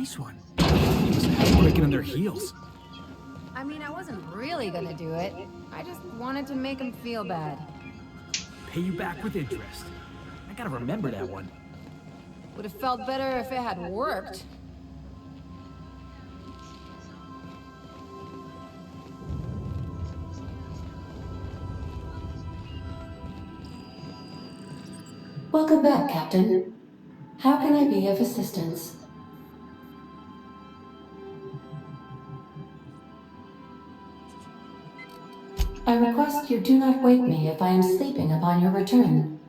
nice one. He was breaking on their heels. I mean, I wasn't really gonna do it. I just wanted to make him feel bad. Pay you back with interest. I gotta remember that one. Would have felt better if it had worked. Welcome back, Captain. How can I be of assistance? I request you do not wake me if I am sleeping upon your return.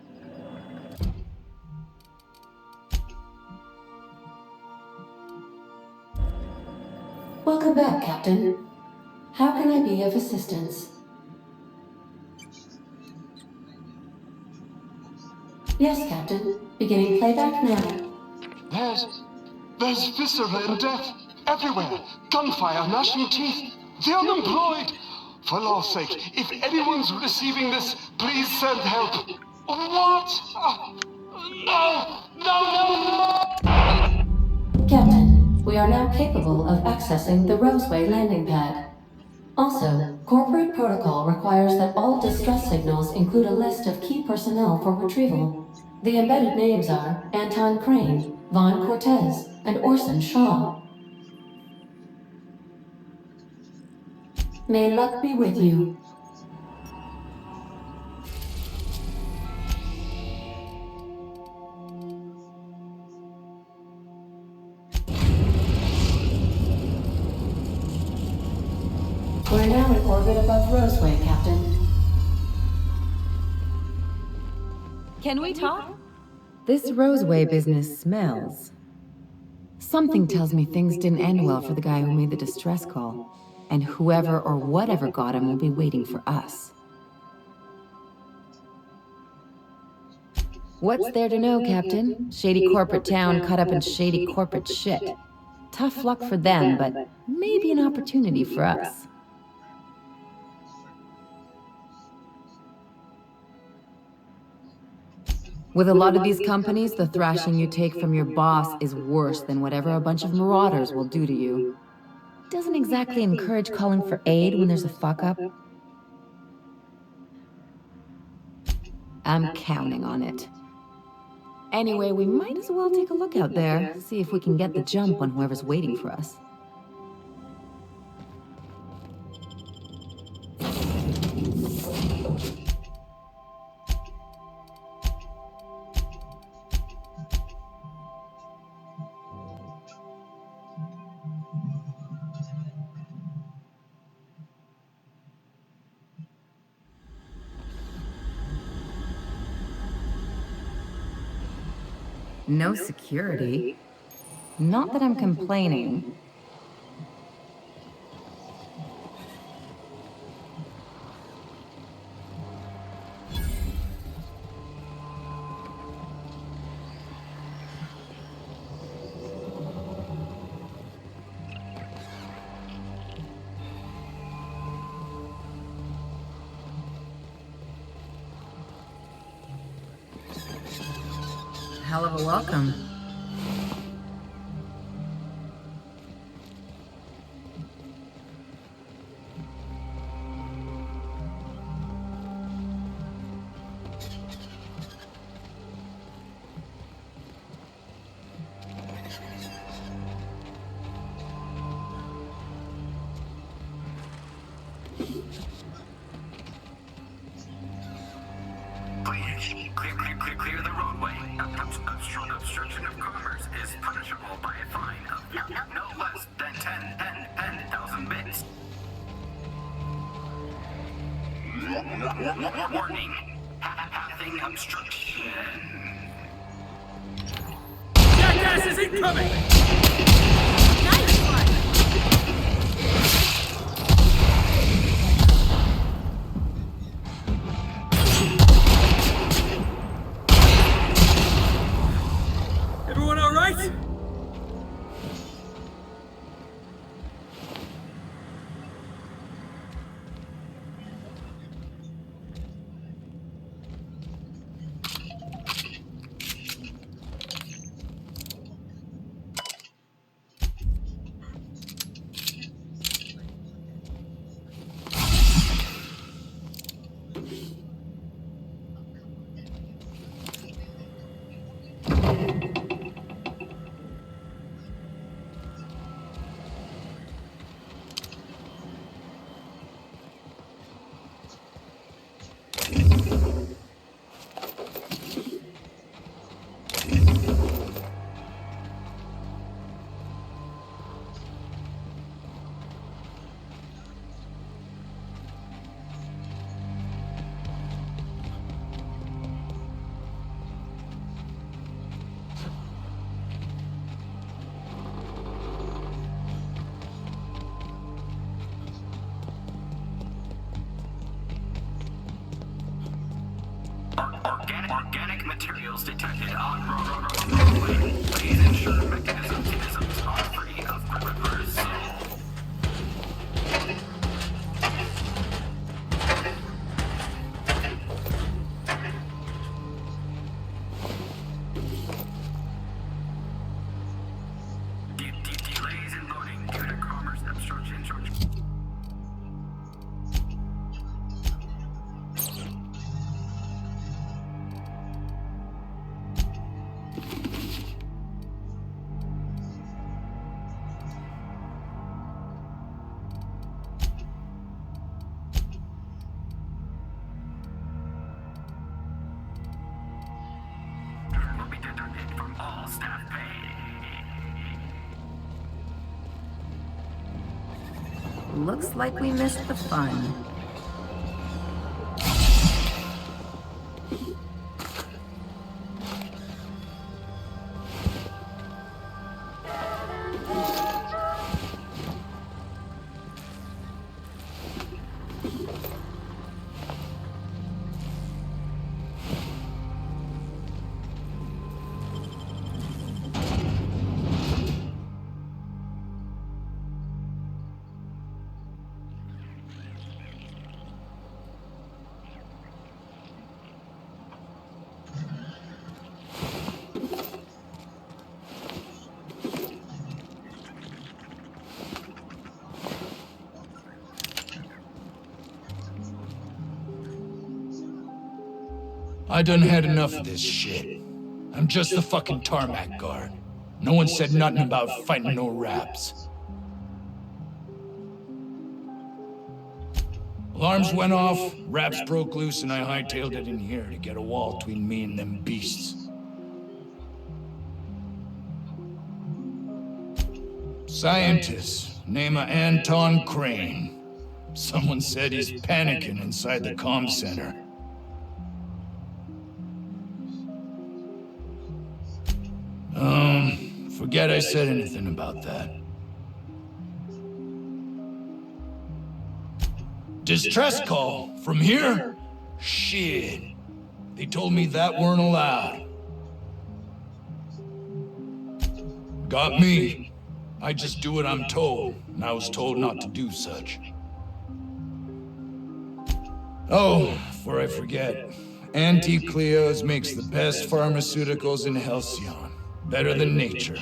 Welcome back, Captain. How can I be of assistance? Yes, Captain. Beginning playback now. There's viscera and death everywhere. Gunfire, gnashing teeth. The unemployed. For law's sake, if anyone's receiving this, please send help. What? No! Captain, we are now capable of accessing the Roseway landing pad. Also, corporate protocol requires that all distress signals include a list of key personnel for retrieval. The embedded names are Anton Crane, Vaughn Cortez, and Orson Shaw. May luck be with you. We're now in orbit above Roseway, Captain. Can we talk? This Roseway business smells. Something tells me things didn't end well for the guy who made the distress call. And whoever or whatever got him will be waiting for us. What's there to know, Captain? Shady corporate town caught up in shady corporate shit. Tough luck for them, but maybe an opportunity for us. With a lot of these companies, the thrashing you take from your boss is worse than whatever a bunch of marauders will do to you. Doesn't exactly encourage calling for aid when there's a fuck-up. I'm counting on it. Anyway, we might as well take a look out there, see if we can get the jump on whoever's waiting for us. No security. Not that I'm complaining. Hell of a welcome. Clear the roadway. Obstruction of commerce is punishable by a fine of no less than 10,000 bits. Warning. Passing obstruction. Jackass is incoming! Nice one! Everyone all right? materials detected on roadway. Please ensure mechanisms are free of reversal. Delays in loading due to commerce obstruction. Will be deducted from all staff pay. Looks like we missed the fun. I done had enough of this shit. I'm just the fucking tarmac guard. No one said nothing about fighting no raps. Alarms went off, raps broke loose, and I hightailed it in here to get a wall between me and them beasts. Scientist, name of Anton Crane. Someone said he's panicking inside the comm center. Forget I said anything about that. Distress call? From here? Shit. They told me that weren't allowed. Got me. I just do what I'm told, and I was told not to do such. Oh, before I forget, Anti-Cleos makes the best pharmaceuticals in Halcyon. Better than nature.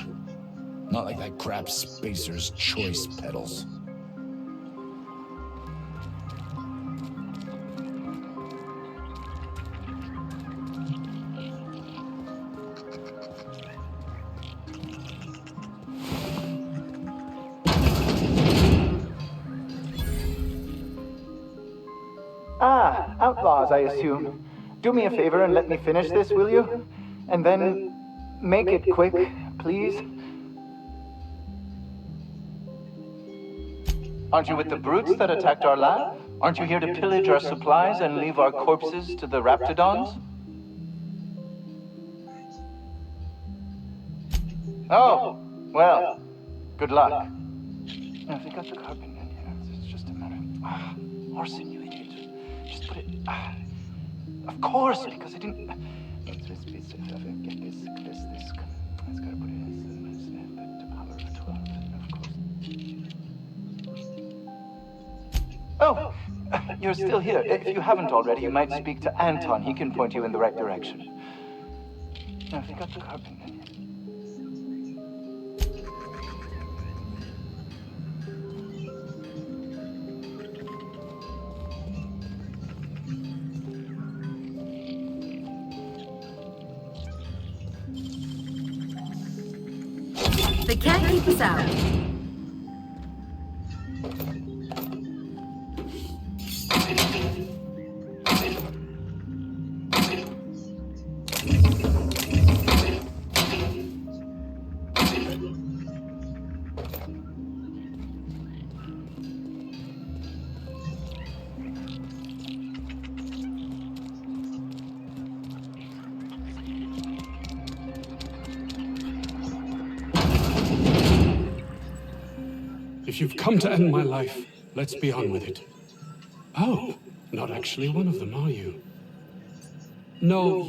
Not like that crap Spacer's Choice pedals. Ah, outlaws, I assume. Do me a favor and let me finish this, will you? And then make it quick, please. Aren't you with the brutes that attacked our lab? Aren't you here to pillage our supplies and leave our corpses to the raptidons? Oh, well, good luck. Now, if you got the carpet in here, it's just a matter of... Orson, you idiot. Just put it... Of course, because I didn't... Get this. It's gotta put it in the power of 12, of course. Oh, you're still here. If you haven't already, you might speak to Anton. He can point you in the right direction. Now, if you got the carpet in here... They can't keep us out. If you've come to end my life, let's be on with it. Oh, not actually one of them, are you? No,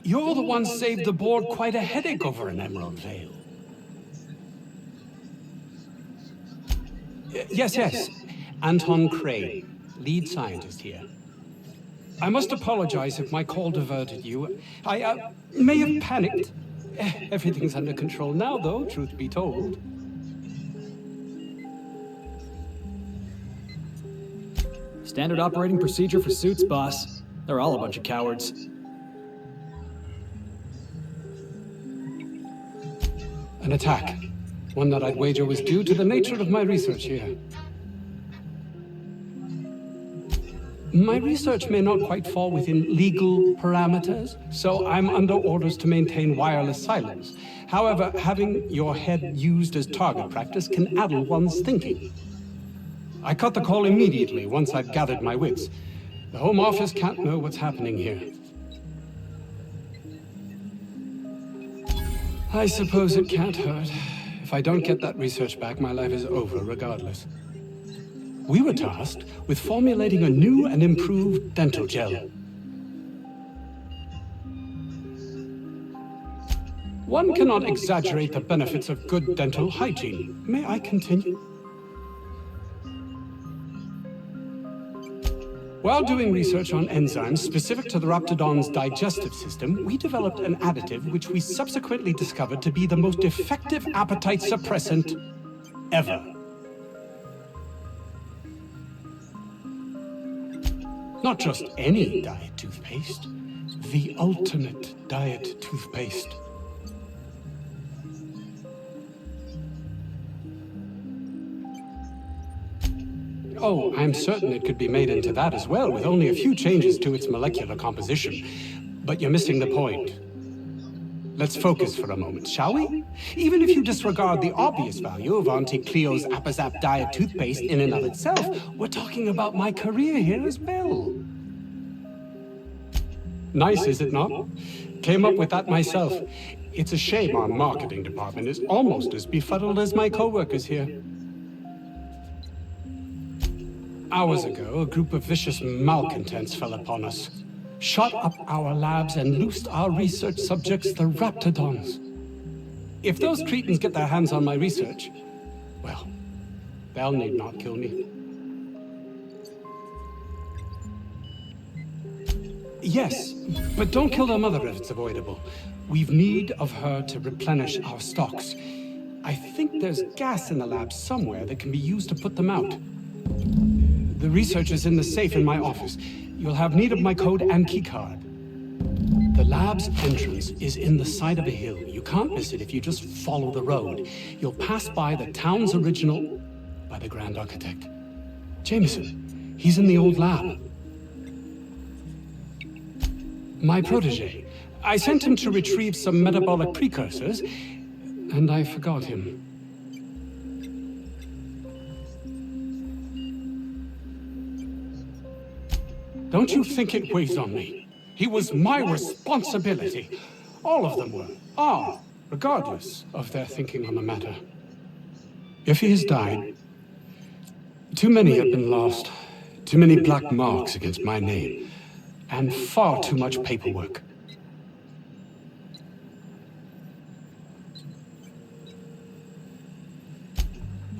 you're the one saved the board quite a headache over an Emerald Vale. Yes. Anton Crane, lead scientist here. I must apologize if my call diverted you. I may have panicked. Everything's under control now, though, truth be told. Standard operating procedure for suits, boss. They're all a bunch of cowards. An attack. One that I'd wager was due to the nature of my research here. My research may not quite fall within legal parameters, so I'm under orders to maintain wireless silence. However, having your head used as target practice can addle one's thinking. I cut the call immediately once I'd gathered my wits. The Home Office can't know what's happening here. I suppose it can't hurt. If I don't get that research back, my life is over regardless. We were tasked with formulating a new and improved dental gel. One cannot exaggerate the benefits of good dental hygiene. May I continue? While doing research on enzymes specific to the Raptidon's digestive system, we developed an additive which we subsequently discovered to be the most effective appetite suppressant ever. Not just any diet toothpaste, the ultimate diet toothpaste. Oh, I'm certain it could be made into that as well, with only a few changes to its molecular composition. But you're missing the point. Let's focus for a moment, shall we? Even if you disregard the obvious value of Auntie Cleo's Appazap Diet toothpaste in and of itself, we're talking about my career here as well. Nice, is it not? Came up with that myself. It's a shame our marketing department is almost as befuddled as my co-workers here. Hours ago, a group of vicious malcontents fell upon us, shot up our labs and loosed our research subjects, the Raptidons. If those cretins get their hands on my research, well, they'll need not kill me. Yes, but don't kill their mother if it's avoidable. We've need of her to replenish our stocks. I think there's gas in the lab somewhere that can be used to put them out. The research is in the safe in my office. You'll have need of my code and keycard. The lab's entrance is in the side of a hill. You can't miss it if you just follow the road. You'll pass by the town's original by the Grand Architect. Jameson, he's in the old lab. My protege. I sent him to retrieve some metabolic precursors, and I forgot him. Don't you think it weighs on me? He was my responsibility. All of them are, regardless of their thinking on the matter. If he has died, too many have been lost. Too many black marks against my name. And far too much paperwork.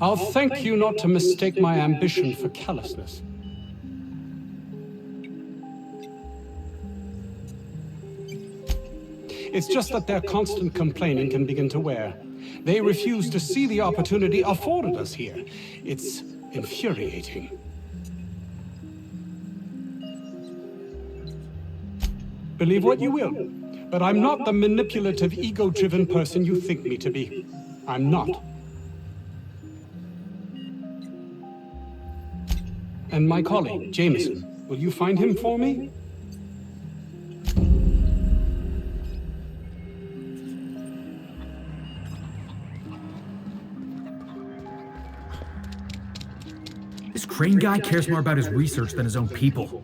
I'll thank you not to mistake my ambition for callousness. It's just that their constant complaining can begin to wear. They refuse to see the opportunity afforded us here. It's infuriating. Believe what you will, but I'm not the manipulative, ego-driven person you think me to be. I'm not. And my colleague, Jameson, will you find him for me? This Crane guy cares more about his research than his own people.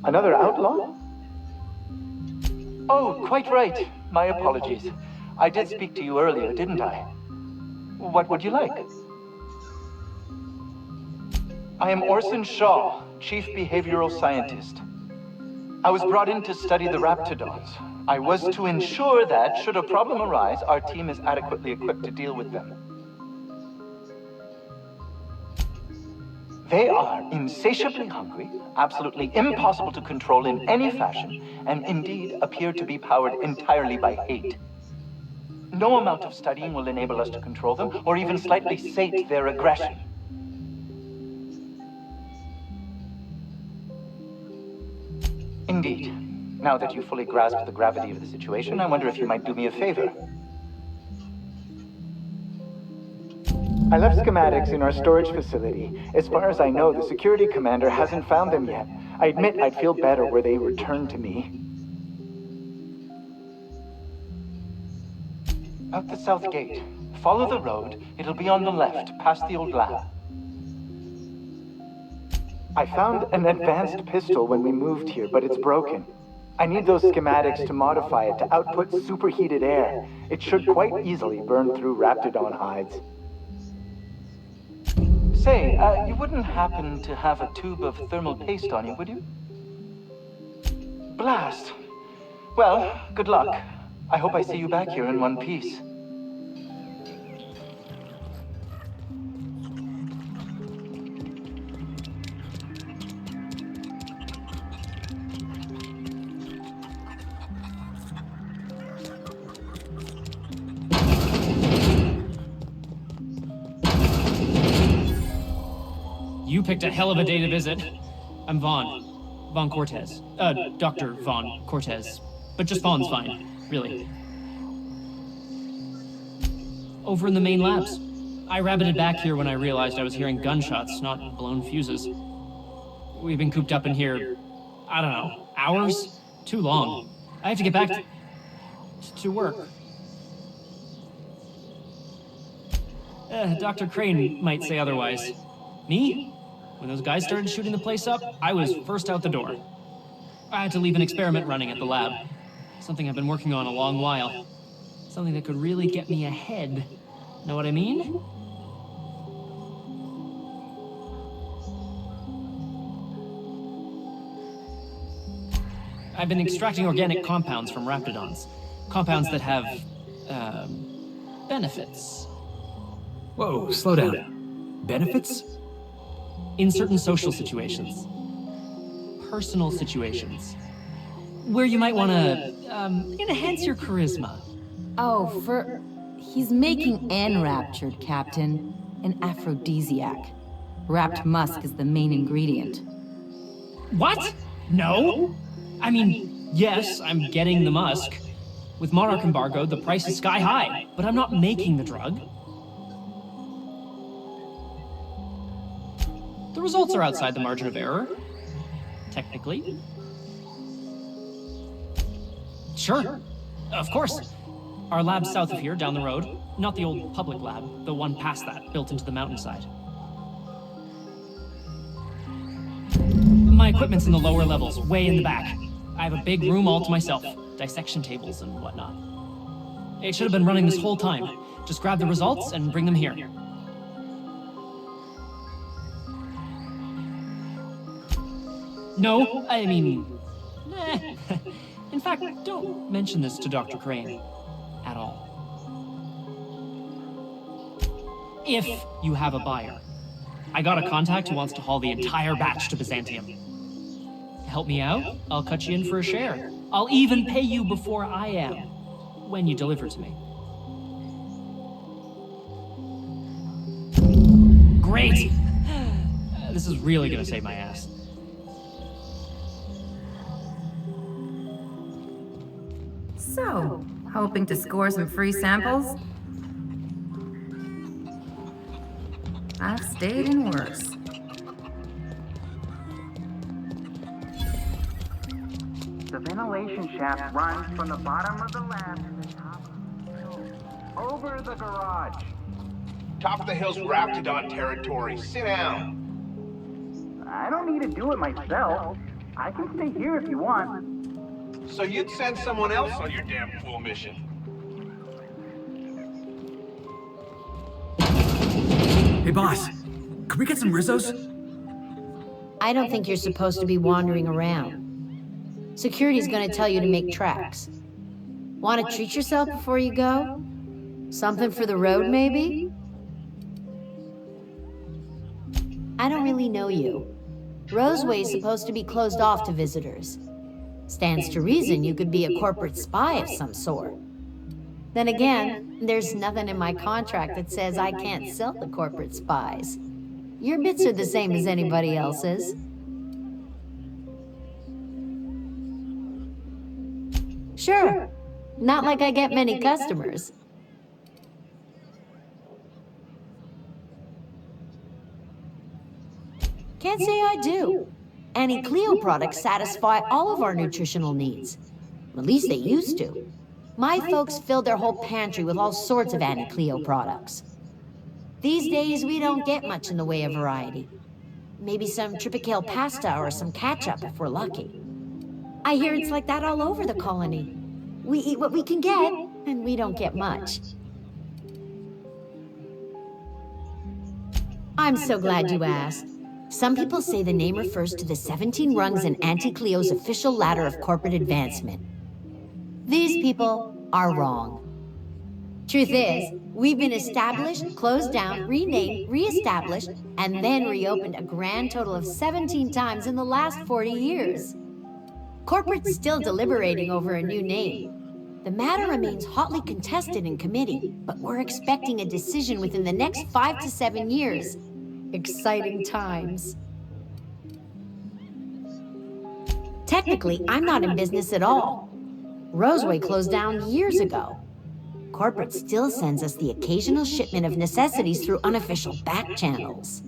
Another outlaw? Oh, quite right. My apologies. I did speak to you earlier, didn't I? What would you like? I am Orson Shaw, Chief Behavioral Scientist. I was brought in to study the Raptidons. I was to ensure that, should a problem arise, our team is adequately equipped to deal with them. They are insatiably hungry, absolutely impossible to control in any fashion, and indeed appear to be powered entirely by hate. No amount of studying will enable us to control them, or even slightly sate their aggression. Indeed. Now that you fully grasp the gravity of the situation, I wonder if you might do me a favor. I left schematics in our storage facility. As far as I know, the security commander hasn't found them yet. I admit I'd feel better were they returned to me. Out the south gate. Follow the road. It'll be on the left, past the old lab. I found an advanced pistol when we moved here, but it's broken. I need those schematics to modify it to output superheated air. It should quite easily burn through Raptidon hides. Say, you wouldn't happen to have a tube of thermal paste on you, would you? Blast. Well, good luck. I hope I see you back here in one piece. You picked a hell of a day to visit. I'm Vaughn Cortez. Dr. Vaughn Cortez. But just Vaughn's fine, really. Over in the main labs. I rabbited back here when I realized I was hearing gunshots, not blown fuses. We've been cooped up in here, I don't know, hours? Too long. I have to get back to work. Dr. Crane might say otherwise. Me? When those guys started shooting the place up, I was first out the door. I had to leave an experiment running at the lab. Something I've been working on a long while. Something that could really get me ahead. Know what I mean? I've been extracting organic compounds from Raptidons. Compounds that have, benefits. Whoa, slow down. Benefits? in certain social situations, personal situations, where you might want to enhance your charisma. Oh, he's making enraptured, Captain. An aphrodisiac. Wrapped musk is the main ingredient. What? No? I mean, yes, I'm getting the musk. With Monarch embargo, the price is sky high, but I'm not making the drug. The results are outside the margin of error. Technically. Sure. Of course. Our lab's south of here, down the road. Not the old public lab, the one past that, built into the mountainside. My equipment's in the lower levels, way in the back. I have a big room all to myself, dissection tables and whatnot. It should have been running this whole time. Just grab the results and bring them here. No, I mean... In fact, don't mention this to Dr. Crane. At all. If you have a buyer. I got a contact who wants to haul the entire batch to Byzantium. Help me out, I'll cut you in for a share. I'll even pay you before I am, when you deliver to me. Great! This is really gonna save my ass. So, hoping to score some free samples? I've stayed in worse. The ventilation shaft runs from the bottom of the lab to the top of the hill. Over the garage. Top of the hill's Raptidon territory. Sit down. I don't need to do it myself. I can stay here if you want. So you'd send someone else on your damn fool mission. Hey boss, could we get some Rizzos? I don't think you're supposed to be wandering around. Security's gonna tell you to make tracks. Want to treat yourself before you go? Something for the road, maybe? I don't really know you. Roseway's supposed to be closed off to visitors. Stands to reason you could be a corporate spy of some sort. Then again, there's nothing in my contract that says I can't sell to corporate spies. Your bits are the same as anybody else's. Sure. Not like I get many customers. Can't say I do. Annie Cleo products satisfy all of our nutritional needs. At least they used to. My folks filled their whole pantry with all sorts of Annie Cleo products. These days, we don't get much in the way of variety. Maybe some tripicale pasta or some ketchup if we're lucky. I hear it's like that all over the colony. We eat what we can get, and we don't get much. I'm so glad you asked. Some people say the name refers to the 17 rungs in Auntie Cleo's official ladder of corporate advancement. These people are wrong. Truth is, we've been established, closed down, renamed, re-established, and then reopened a grand total of 17 times in the last 40 years. Corporate's still deliberating over a new name. The matter remains hotly contested in committee, but we're expecting a decision within the next 5 to 7 years. Exciting times. Technically, I'm not in business at all. Roseway closed down years ago. Corporate still sends us the occasional shipment of necessities through unofficial back channels.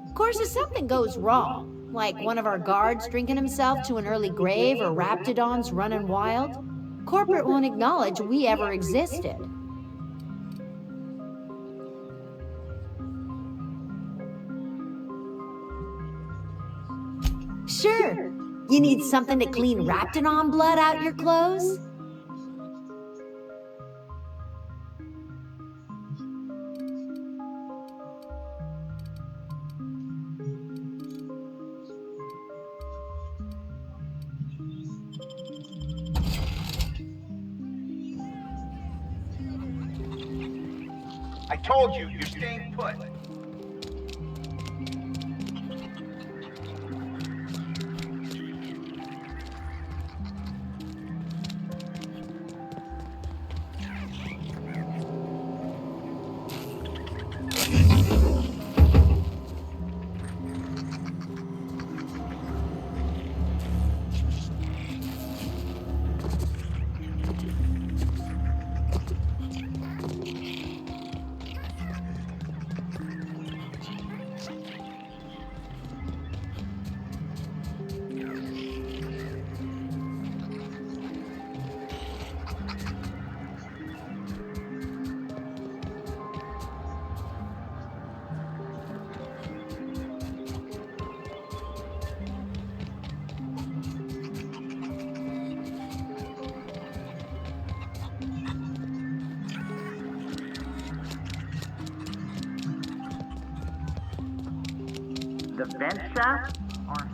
Of course, if something goes wrong, like one of our guards drinking himself to an early grave or Raptidons running wild, corporate won't acknowledge we ever existed. Sure. You need something to clean Raptidon blood out your clothes? I told you, you're staying put. The vent shaft? Or...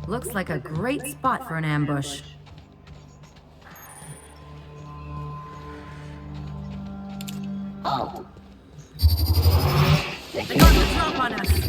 Looks like a great spot for an ambush. Oh. They got the drop on us!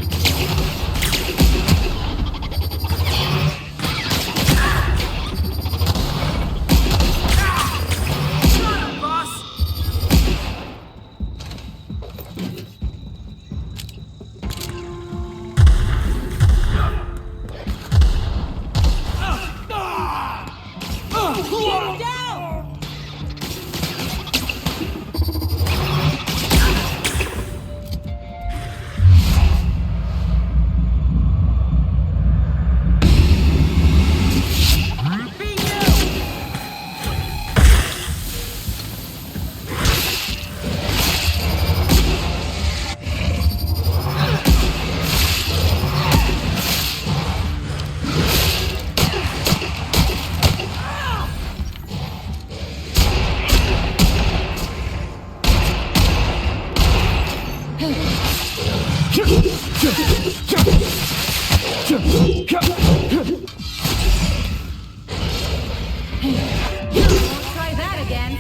Try that again.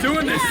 Doing this!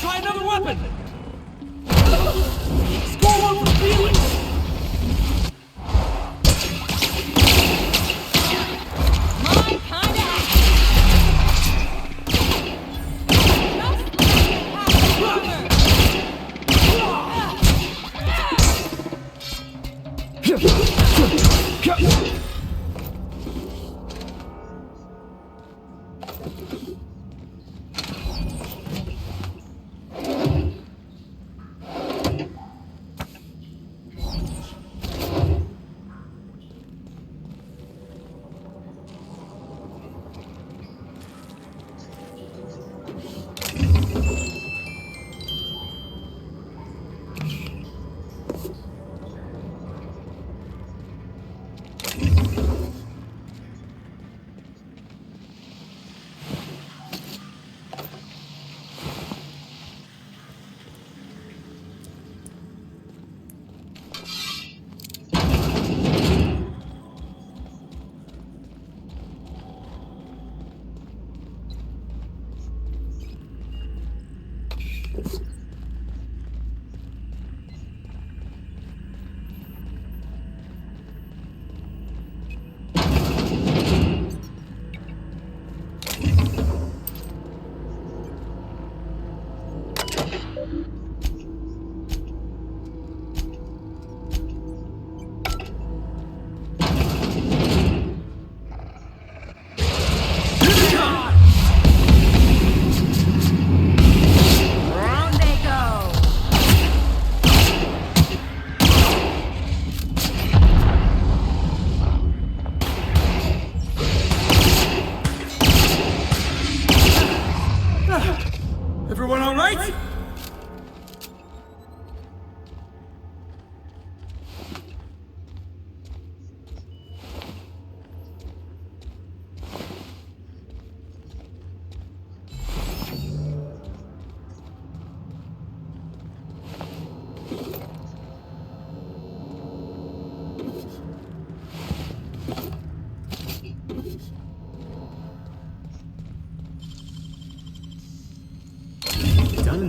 Try another weapon! Score one for Felix! My kind of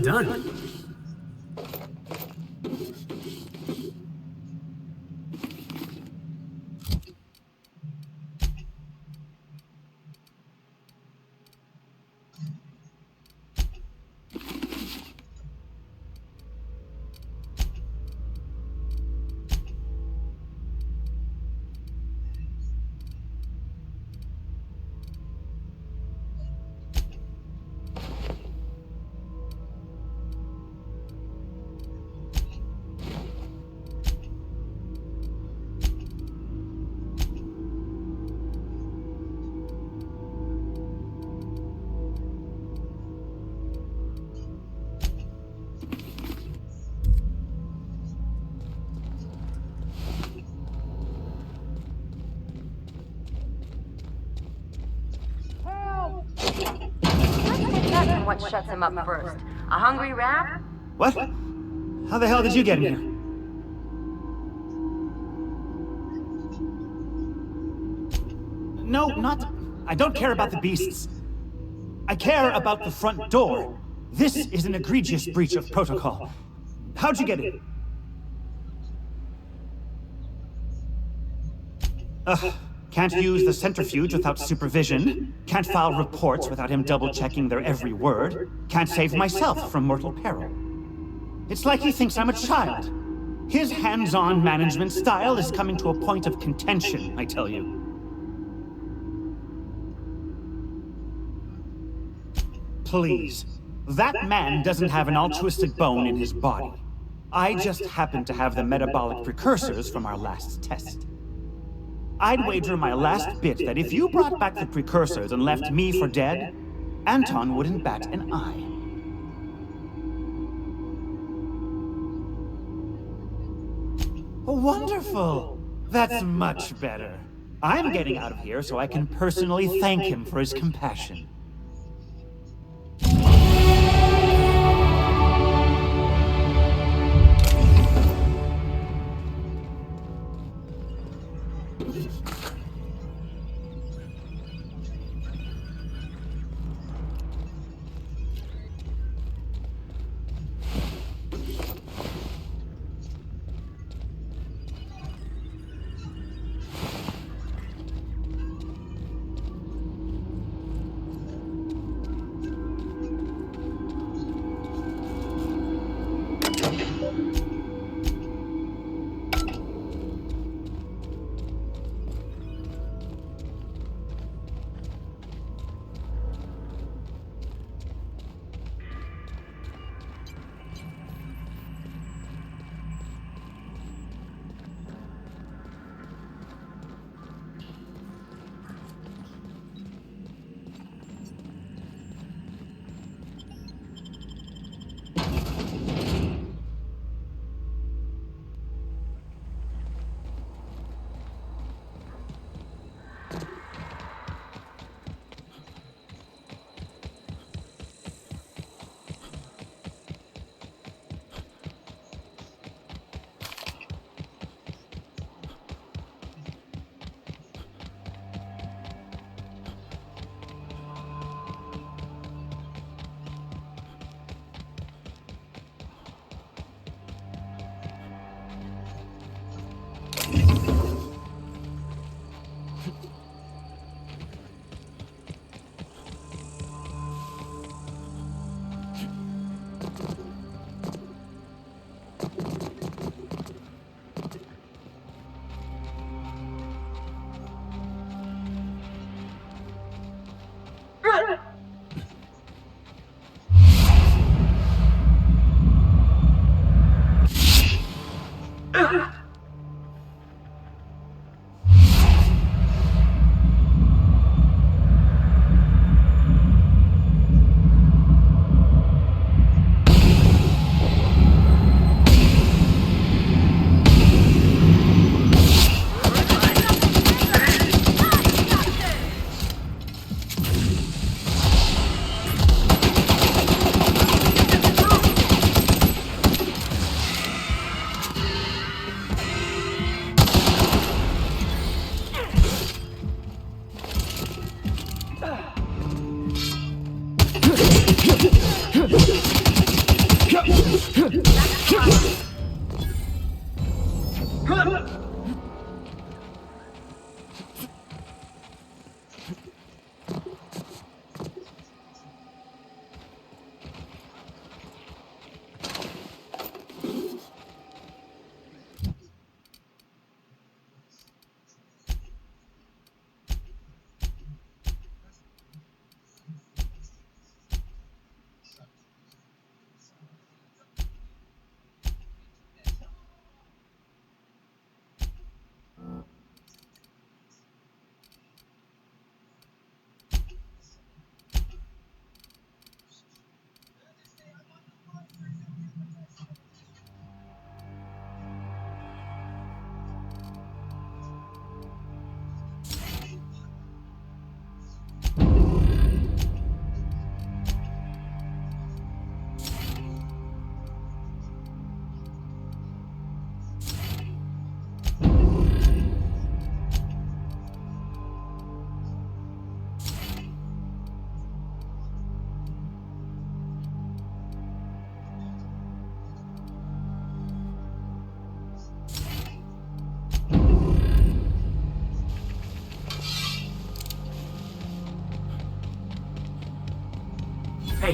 been done. What shuts him up first? A hungry rat? What? How the hell did you get in here? No, not... I don't care about the beasts. I care about the front door. This is an egregious breach of protocol. How'd you get in? Can't use the centrifuge without supervision. Can't file reports without him double-checking their every word. Can't save myself from mortal peril. It's like he thinks I'm a child. His hands-on management style is coming to a point of contention, I tell you. Please. That man doesn't have an altruistic bone in his body. I just happen to have the metabolic precursors from our last test. I'd wager my last bit that if you brought back the precursors and left me for dead, Anton wouldn't bat an eye. Wonderful! That's much better. I'm getting out of here so I can personally thank him for his compassion.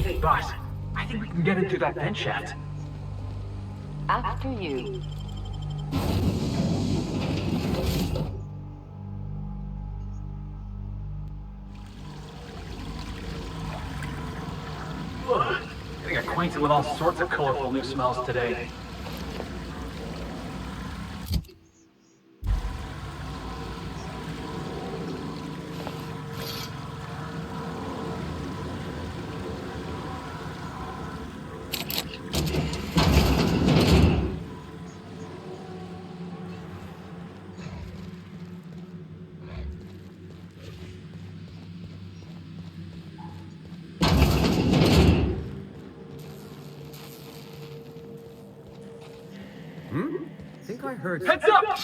Hey, boss. I think we can get into that vent shaft. After you. Ugh, getting acquainted with all sorts of colorful new smells today. I think I heard. Heads up!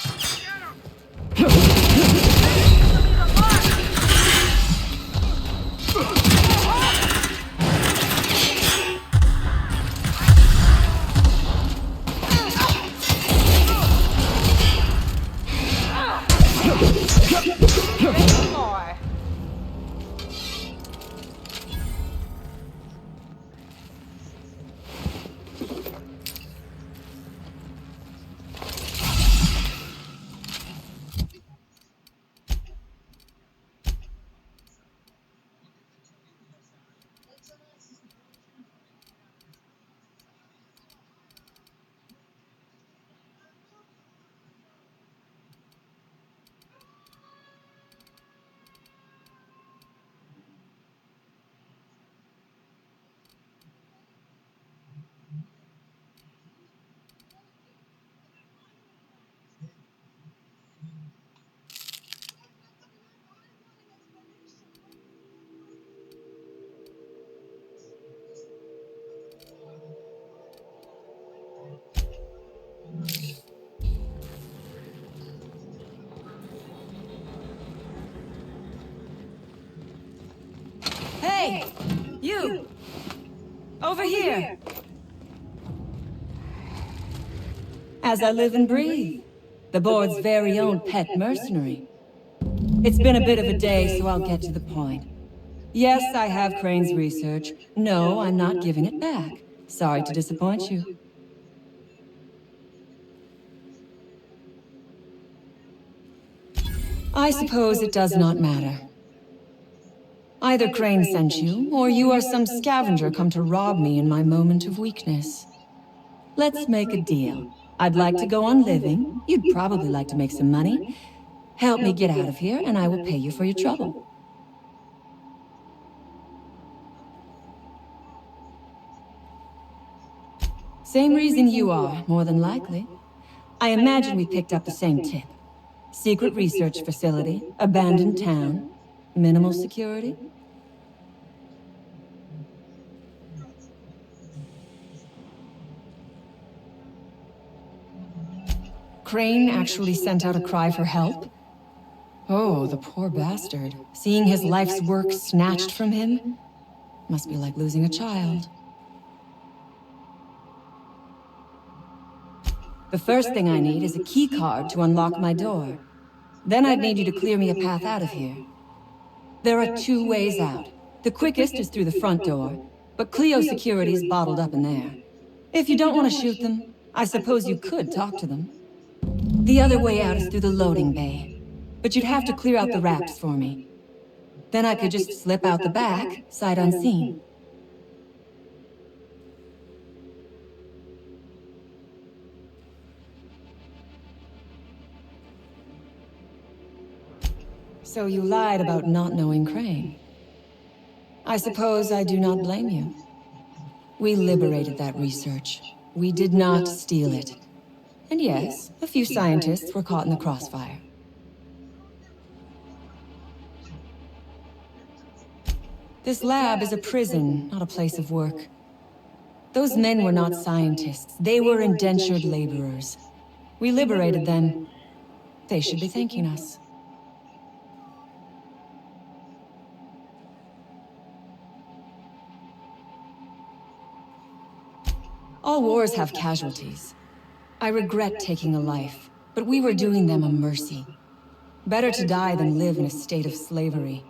Hey! You! Over here! As I live and breathe. The board's very own pet mercenary. It's been a bit of a day, so I'll get to the point. Yes, I have Crane's research. No, I'm not giving it back. Sorry to disappoint you. I suppose it does not matter. Either Crane sent you, or you are some scavenger come to rob me in my moment of weakness. Let's make a deal. I'd like to go on living. You'd probably like to make some money. Help me get out of here, and I will pay you for your trouble. Same reason you are, more than likely. I imagine we picked up the same tip. Secret research facility, abandoned town, minimal security. Crane actually sent out a cry for help? Oh, the poor bastard. Seeing his life's work snatched from him? Must be like losing a child. The first thing I need is a key card to unlock my door. Then I'd need you to clear me a path out of here. There are 2 ways out. The quickest is through the front door, but Clio security's bottled up in there. If you don't want to shoot them, I suppose you could talk to them. The other way out is through the loading bay, but you'd have to clear out the wraps for me. Then I could just slip out the back, sight unseen. So you lied about not knowing Crane. I suppose I do not blame you. We liberated that research. We did not steal it. And yes, a few scientists were caught in the crossfire. This lab is a prison, not a place of work. Those men were not scientists. They were indentured laborers. We liberated them. They should be thanking us. All wars have casualties. I regret taking a life, but we were doing them a mercy. Better to die than live in a state of slavery.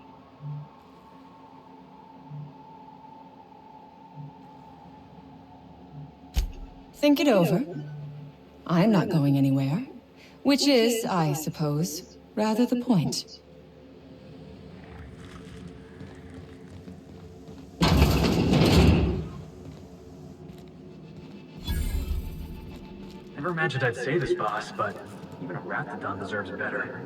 think it over. I'm not going anywhere. Which is, I suppose, rather the point. Never imagined I'd say this, boss, but even a Rathodon deserves better.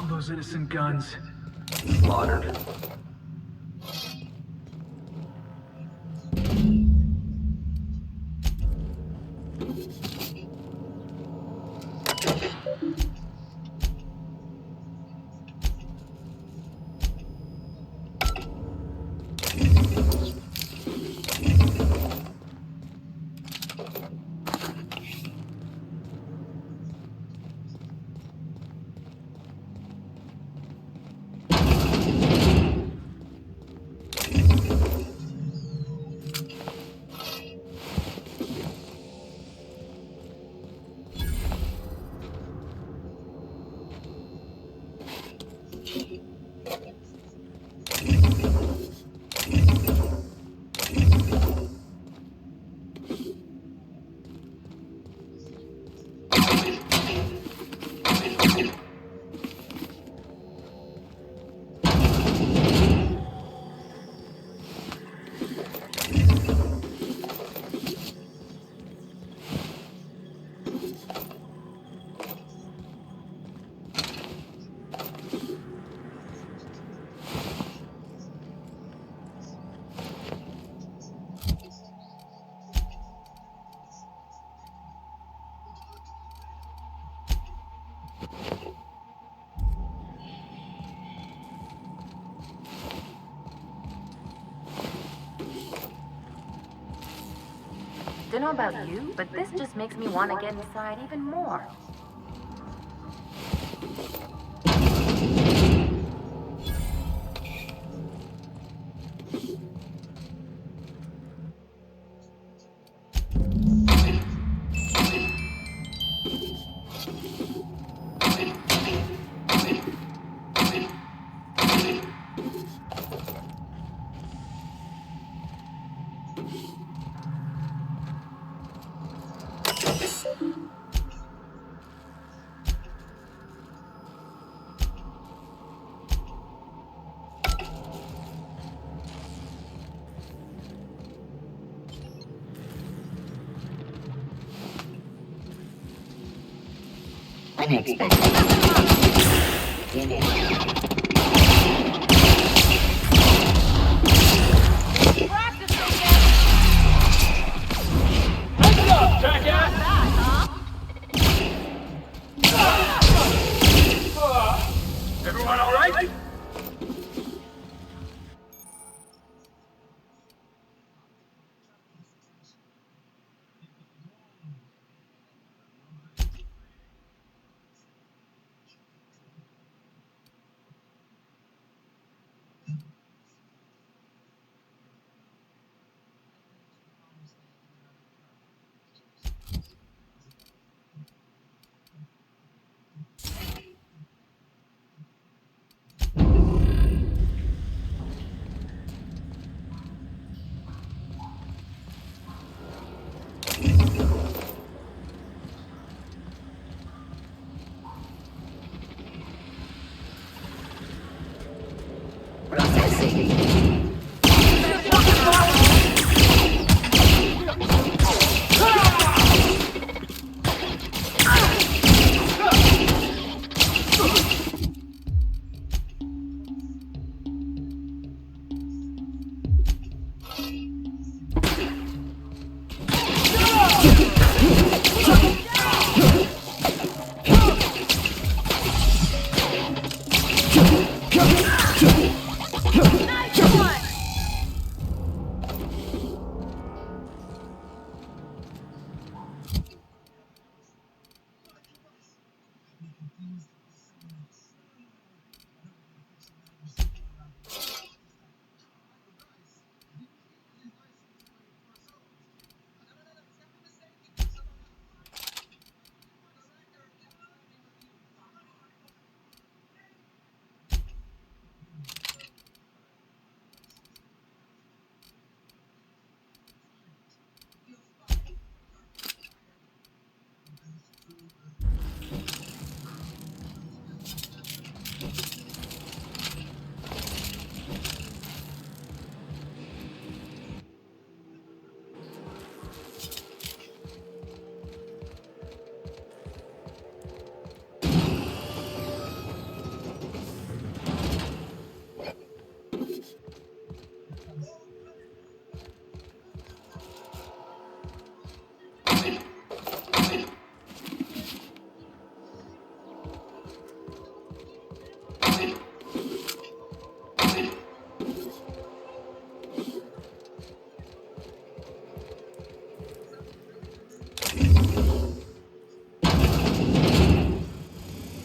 Those innocent guns. Slaughtered. Don't know about you, but this just makes me want to get inside even more. Everyone all right?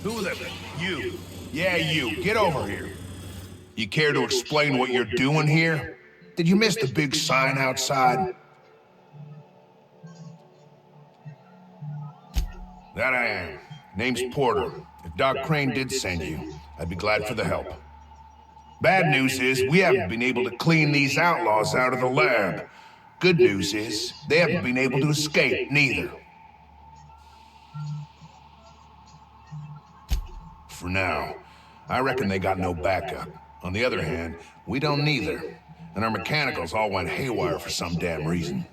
Who the... You. Yeah, you. Get over here. You care to explain what you're doing here? Did you miss the big sign outside? That I am. Name's Porter. If Doc Crane did send you, I'd be glad for the help. Bad news is, we haven't been able to clean these outlaws out of the lab. Good news is, they haven't been able to escape, neither. For now. I reckon they got no backup. On the other hand, we don't neither. And our mechanicals all went haywire for some damn reason.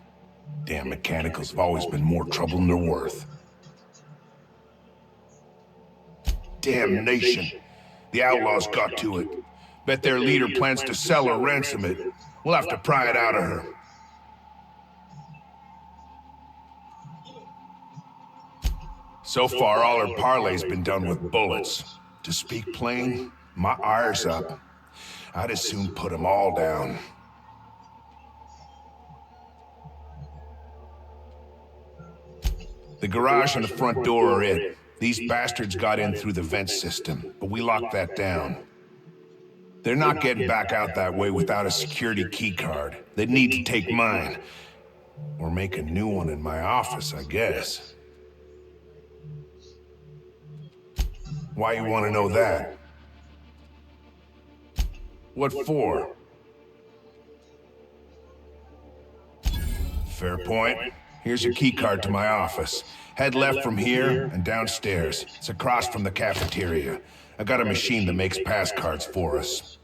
Damn mechanicals have always been more trouble than they're worth. Damnation. The outlaws got to it. Bet their leader plans to sell or ransom it. We'll have to pry it out of her. So far, all her parlay's been done with bullets. To speak plain, my ire's up. I'd as soon put them all down. The garage and the front door are it. These bastards got in through the vent system, but we locked that down. They're not getting back out that way without a security keycard. They'd need to take mine. Or make a new one in my office, I guess. Why you want to know that? What for? Fair point. Here's your keycard to my office. Head left from here and downstairs. It's across from the cafeteria. I got a machine that makes pass cards for us.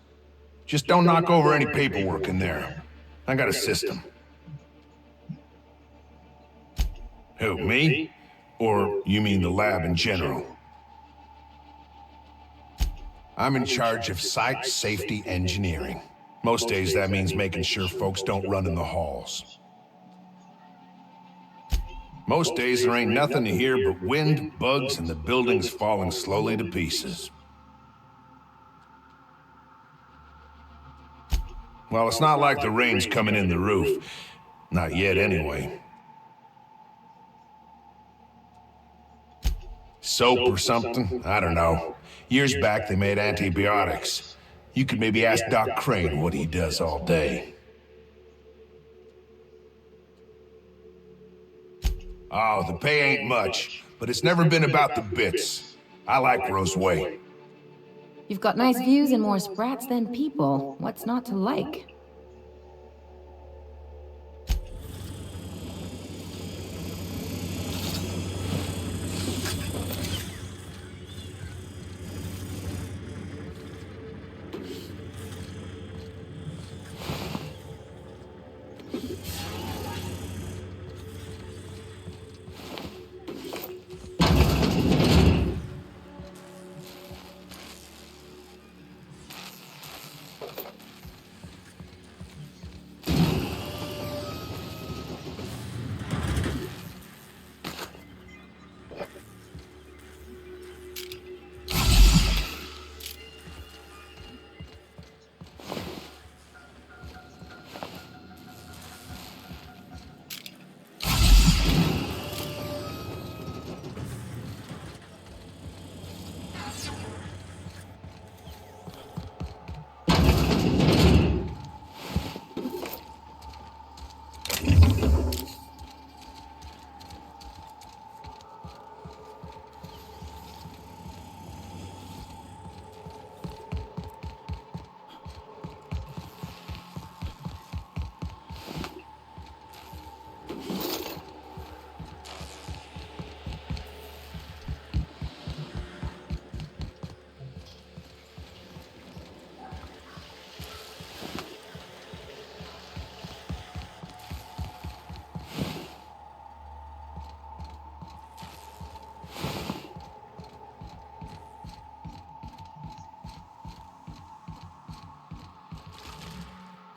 Just don't knock over any paperwork in there. I got a system. Who, me? Or you mean the lab in general? I'm in charge of site safety engineering. Most days that means making sure folks don't run in the halls. Most days there ain't nothing to hear but wind, bugs, and the buildings falling slowly to pieces. Well, it's not like the rain's coming in the roof. Not yet, anyway. Soap or something? I don't know. Years back, they made antibiotics. You could maybe ask Doc Crane what he does all day. Oh, the pay ain't much, but it's never been about the bits. I like Roseway. You've got nice views and more sprats than people. What's not to like?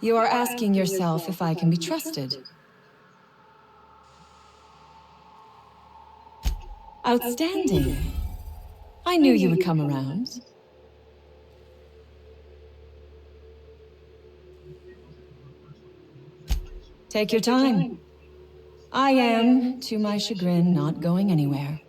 You are asking yourself if I can be trusted. Outstanding. I knew you would come around. Take your time. I am, to my chagrin, not going anywhere.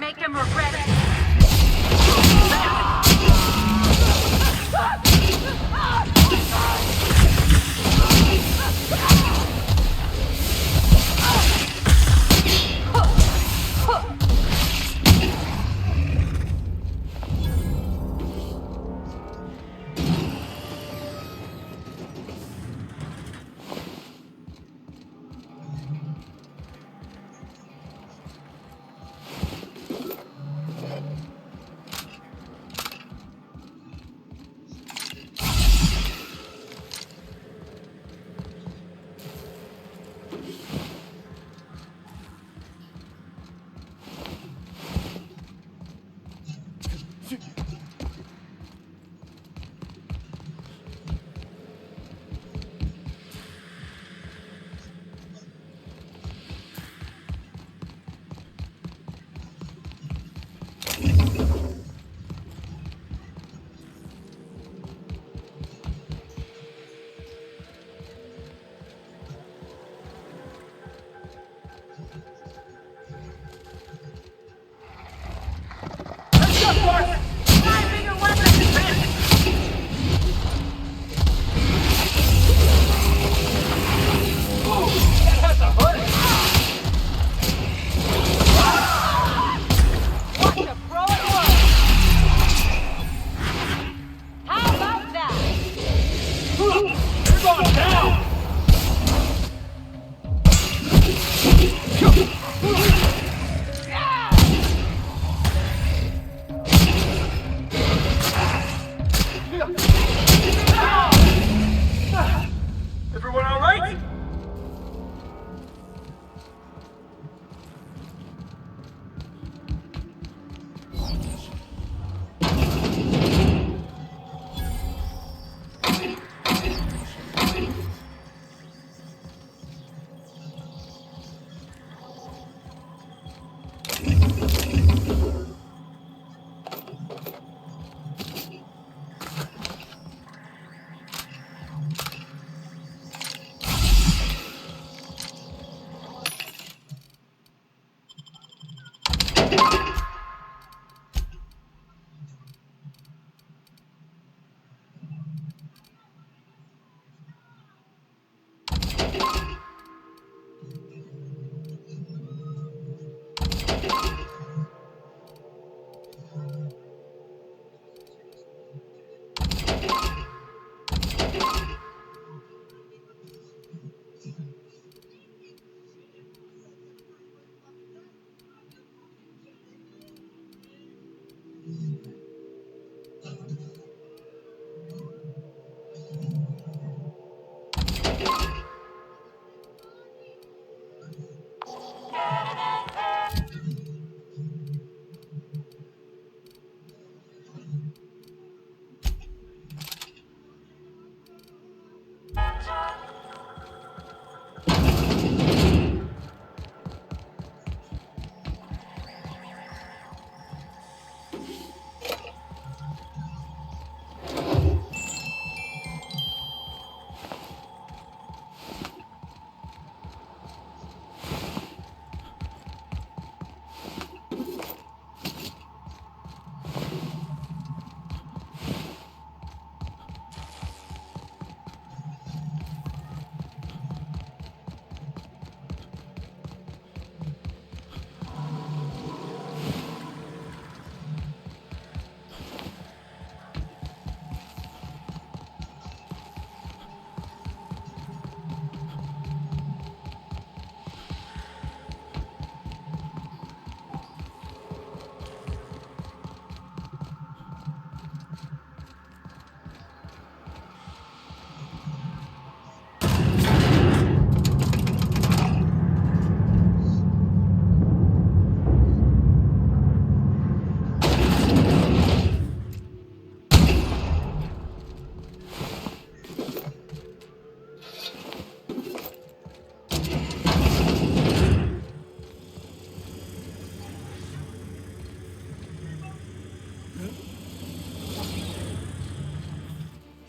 Make him regret it.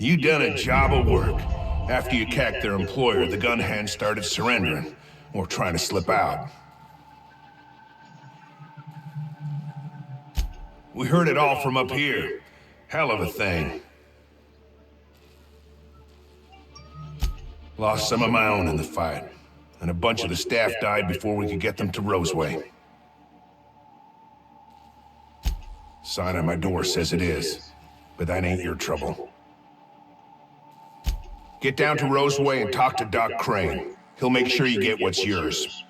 You done a job of work. After you cacked their employer, the gun hands started surrendering, or trying to slip out. We heard it all from up here. Hell of a thing. Lost some of my own in the fight, and a bunch of the staff died before we could get them to Roseway. Sign on my door says it is, but that ain't your trouble. Get down to Roseway and talk to Doc Crane. He'll make sure you get what's yours.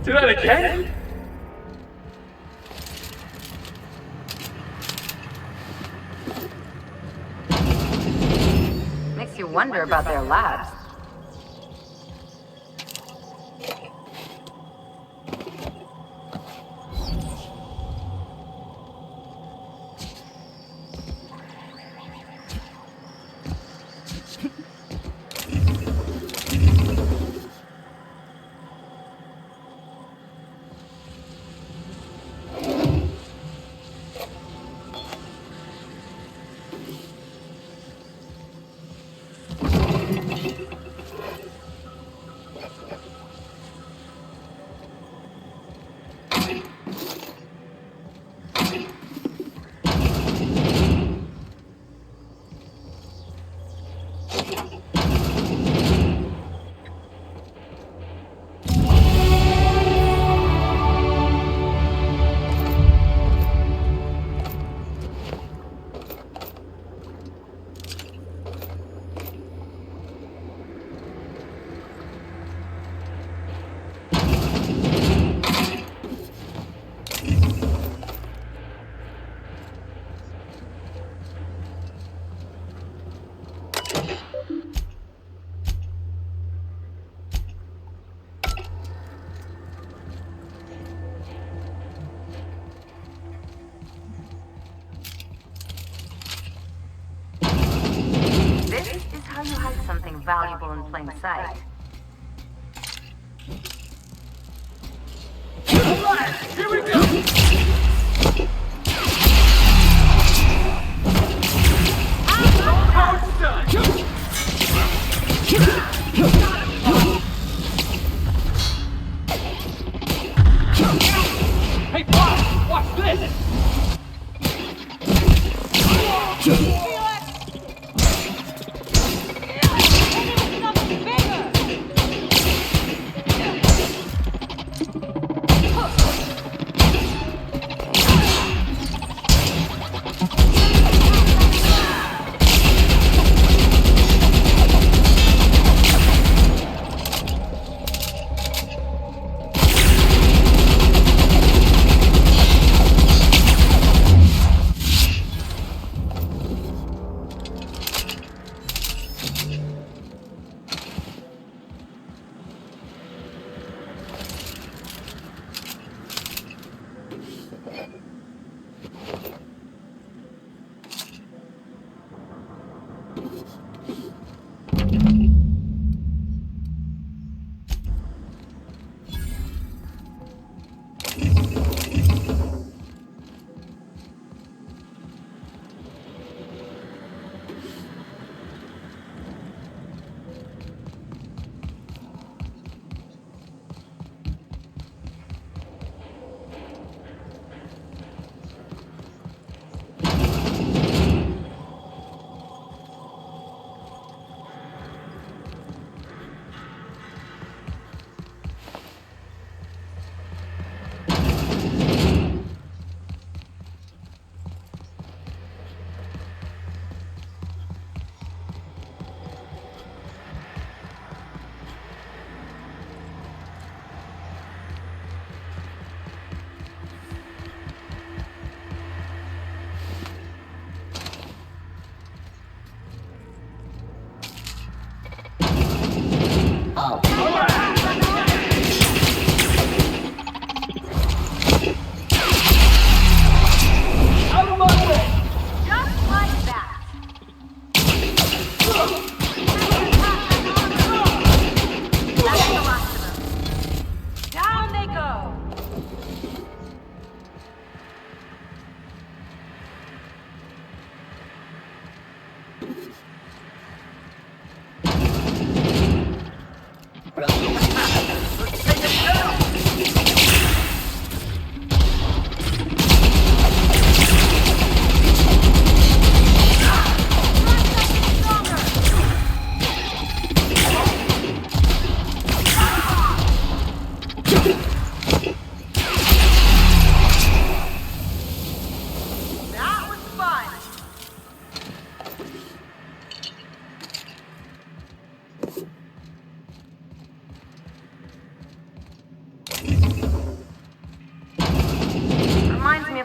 Do that again? Makes you wonder about their labs. How you hide something valuable in plain sight. Alright, here we go! How it's done! Hey, boss! Watch this!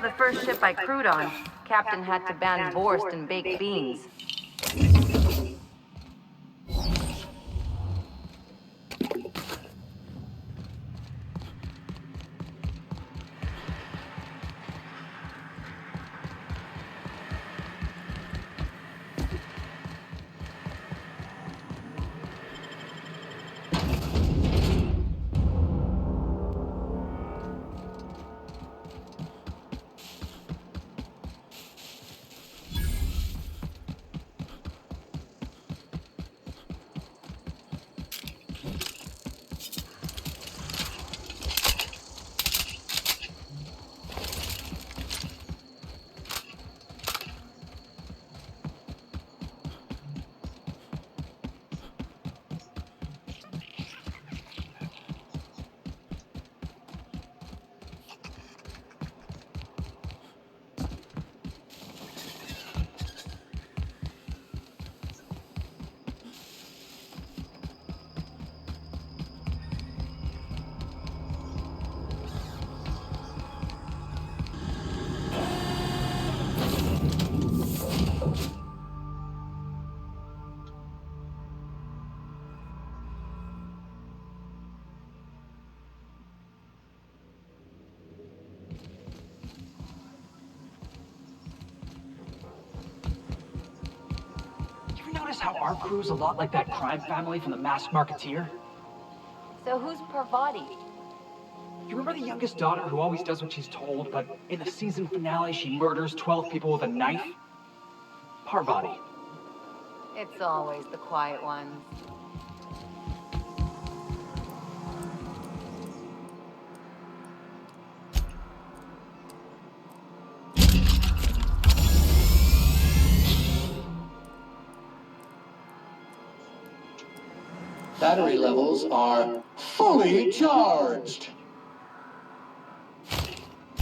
the first ship I crewed on. Captain had to ban Vorst and baked beans. Notice how our crew's a lot like that crime family from The Masked Marketeer? So who's Parvati? You remember the youngest daughter who always does what she's told, but in the season finale she murders 12 people with a knife? Parvati. It's always the quiet ones. Battery levels are fully charged.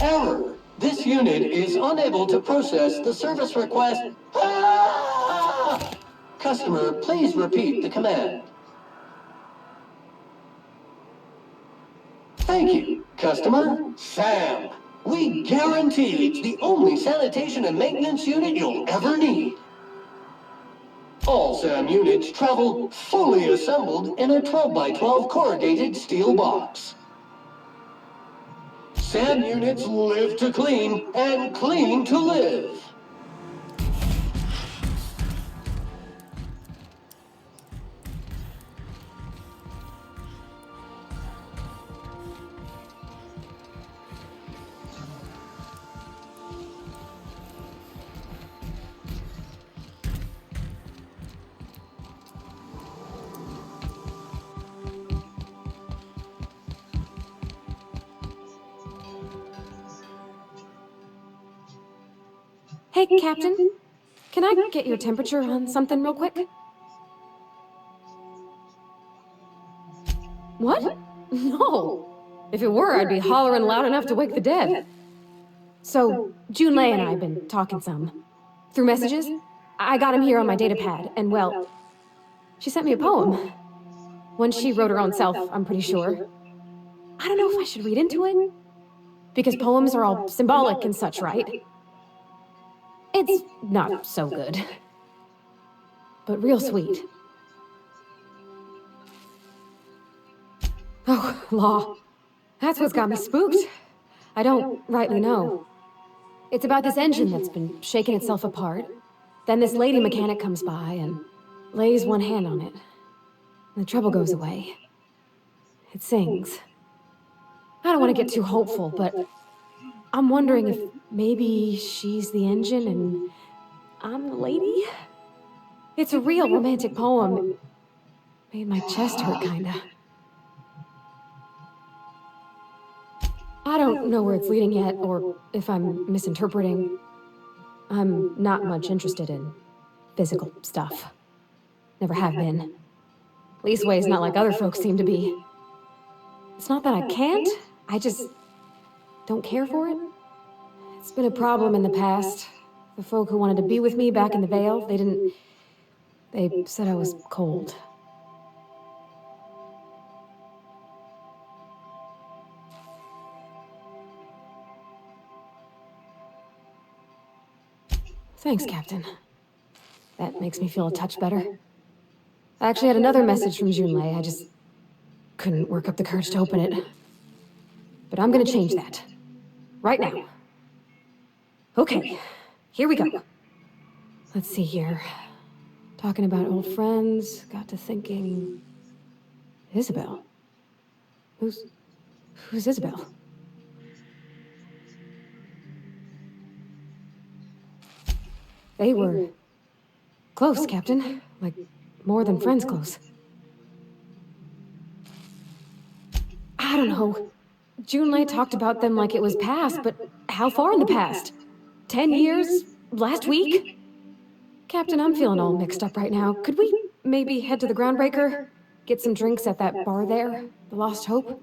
Error. This unit is unable to process the service request. Ah! Customer, please repeat the command. Thank you, customer. Sam. We guarantee it's the only sanitation and maintenance unit you'll ever need. All SAM units travel fully assembled in a 12x12 corrugated steel box. SAM units live to clean and clean to live. Hey, Captain. Can I get your temperature on something real quick? What? No. If it were, I'd be hollering loud enough to wake the dead. So, Junlei and I have been talking some. Through messages, I got him here on my datapad, and well, she sent me a poem. One she wrote her own self, I'm pretty sure. I don't know if I should read into it. Because poems are all symbolic and such, right? It's not so good. But real sweet. Oh, law. That's what's got me spooked. I don't rightly know. It's about this engine that's been shaking itself apart. Then this lady mechanic comes by and lays one hand on it. And the trouble goes away. It sings. I don't want to get too hopeful, but I'm wondering if maybe she's the engine and I'm the lady? It's a real romantic poem. Made my chest hurt, kinda. I don't know where it's leading yet, or if I'm misinterpreting. I'm not much interested in physical stuff. Never have been. Leastway's not like other folks seem to be. It's not that I can't, I just don't care for it. It's been a problem in the past. The folk who wanted to be with me back in the Vale, they said I was cold. Thanks, Captain. That makes me feel a touch better. I actually had another message from Junlei. I just couldn't work up the courage to open it. But I'm gonna change that. Right now. Okay, here we go. Let's see here. Talking about old friends, got to thinking... Isabel? Who's Isabel? They were... close, Captain. Like, more than friends close. I don't know. Junlei talked about them like it was past, but how far in the past? 10 years? Last week? Captain, I'm feeling all mixed up right now. Could we maybe head to the Groundbreaker? Get some drinks at that bar there? The Lost Hope?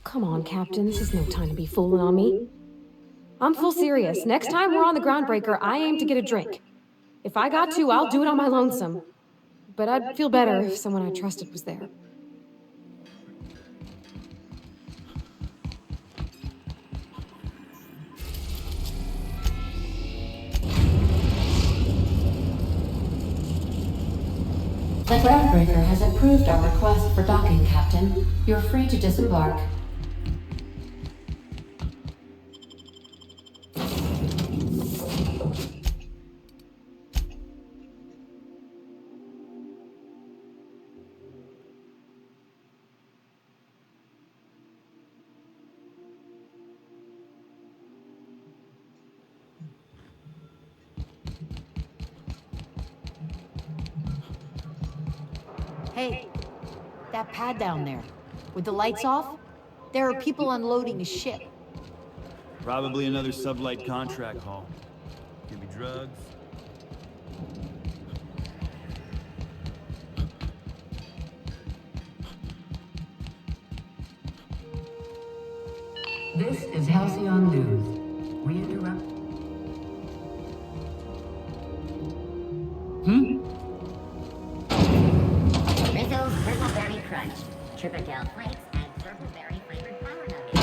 Come on, Captain. This is no time to be fooling on me. I'm full serious. Next time we're on the Groundbreaker, I aim to get a drink. If I got to, I'll do it on my lonesome. But I'd feel better if someone I trusted was there. The Groundbreaker has approved our request for docking, Captain. You're free to disembark. Hey, that pad down there, with the lights off, there are people unloading a ship. Probably another sublight contract haul. Could be drugs. This is Halcyon News. We interrupt. Rizzo's Brizzleberry Crunch, Tripadel Flakes, and Purpleberry flavored flour nuggets.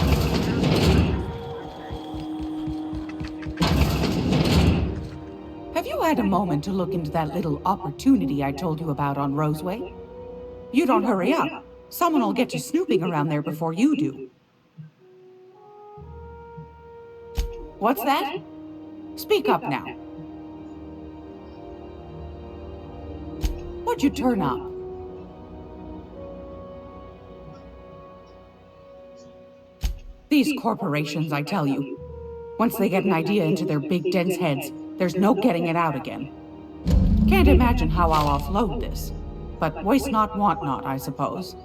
Have you had a moment to look into that little opportunity I told you about on Roseway? You don't hurry up. Someone will get you snooping around there before you do. What's that? Speak up now. What'd you turn up? These corporations, I tell you. Once they get an idea into their big dense heads, there's no getting it out again. Can't imagine how I'll offload this. But waste not, want not, I suppose.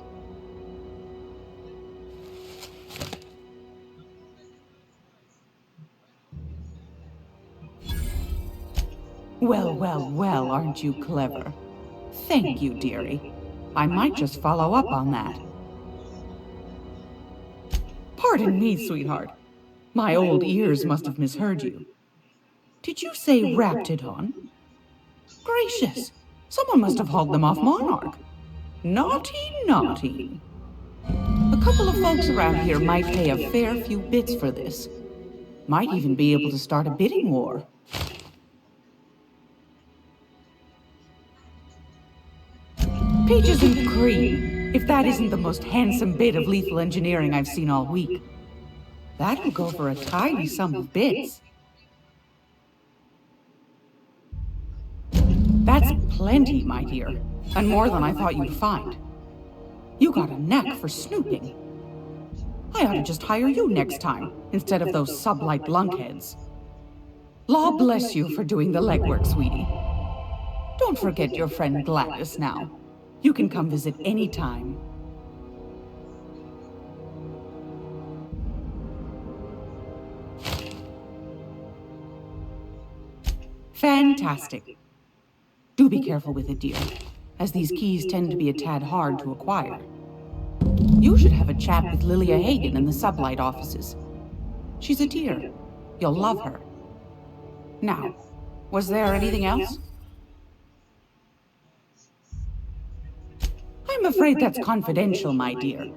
Well, aren't you clever? Thank you, dearie. I might just follow up on that. Pardon me, sweetheart. My old ears must have misheard you. Did you say Raptidon? Gracious! Someone must have hauled them off Monarch. Naughty, naughty. A couple of folks around here might pay a fair few bits for this. Might even be able to start a bidding war. Peaches and cream, if that isn't the most handsome bit of lethal engineering I've seen all week. That'll go for a tidy sum of bits. That's plenty, my dear, and more than I thought you'd find. You got a knack for snooping. I ought to just hire you next time, instead of those sublight lunkheads. Law bless you for doing the legwork, sweetie. Don't forget your friend Gladys now. You can come visit any time. Fantastic. Do be careful with it, dear, as these keys tend to be a tad hard to acquire. You should have a chat with Lilia Hagen in the Sublight offices. She's a dear. You'll love her. Now, was there anything else? I'm afraid that's confidential, my dear.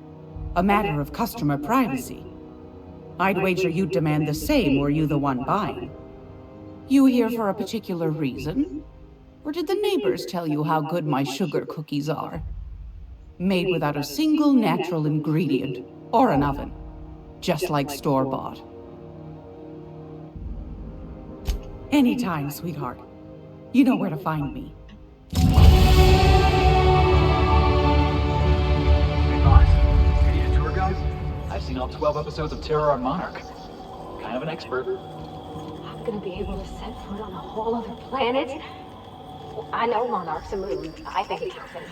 A matter of customer privacy. I'd wager you'd demand the same were you the one buying. You here for a particular reason? Or did the neighbors tell you how good my sugar cookies are? Made without a single natural ingredient, or an oven. Just like store-bought. Anytime, sweetheart. You know where to find me. Hey, boss. You need a tour guide? I've seen all 12 episodes of Terror on Monarch. Kind of an expert. I'm gonna be able to set foot on a whole other planet? I know Monarch's a moon. I think it's nothing.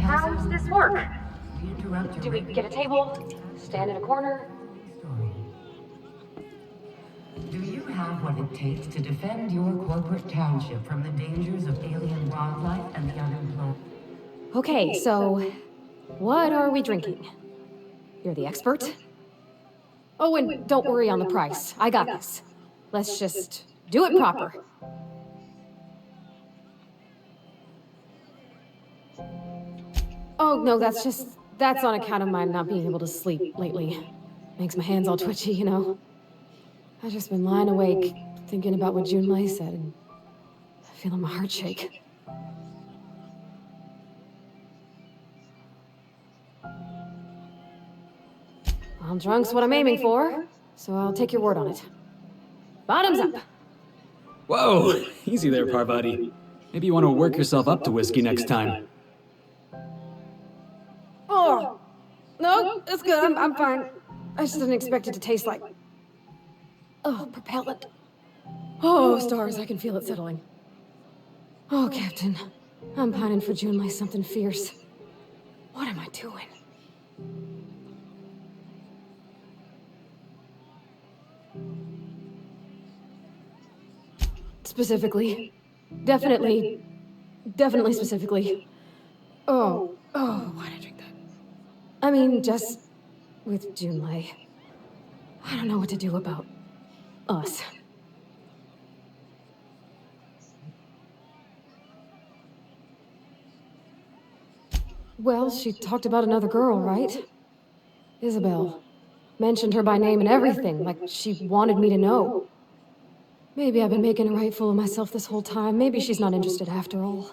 How's this work? Do we get a table? Stand in a corner? Do you have what it takes to defend your corporate township from the dangers of alien wildlife and the unemployed? Okay, so what are we drinking? You're the expert? Oh, and don't worry on the price. I got this. Let's just do it proper. Oh, no, that's on account of my not being able to sleep lately. Makes my hands all twitchy, you know? I've just been lying awake, thinking about what Junlei said, and feeling my heart shake. Well, drunk's what I'm aiming for, so I'll take your word on it. Bottoms up! Whoa! Easy there, Parvati. Maybe you want to work yourself up to whiskey next time. Oh! No, it's good, I'm fine. I just didn't expect it to taste like... Oh, propellant. Oh, stars, I can feel it settling. Oh, Captain. I'm pining for Junlei something fierce. What am I doing? Specifically. Definitely specifically. Oh, why'd I drink that? I mean, just with Junlei. I don't know what to do about us. Well, she talked about another girl, right? Isabel. Mentioned her by name and everything, like she wanted me to know. Maybe I've been making a right fool of myself this whole time. Maybe she's not interested after all.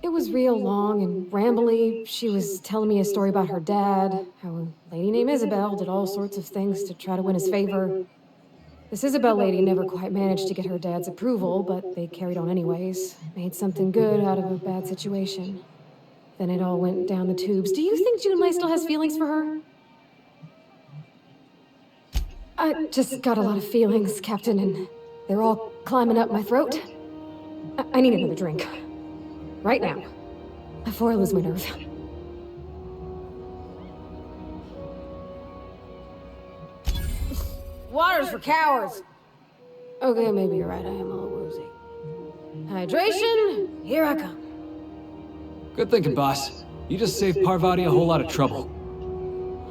It was real long and rambly. She was telling me a story about her dad, how a lady named Isabel did all sorts of things to try to win his favor. This Isabel lady never quite managed to get her dad's approval, but they carried on anyways. Made something good out of a bad situation. Then it all went down the tubes. Do you think Junlei still has feelings for her? I just got a lot of feelings, Captain, and they're all climbing up my throat. I need another drink. Right now. Before I lose my nerve. Water's for cowards! Okay, maybe you're right, I am a little woozy. Hydration, here I come. Good thinking, boss. You just saved Parvati a whole lot of trouble.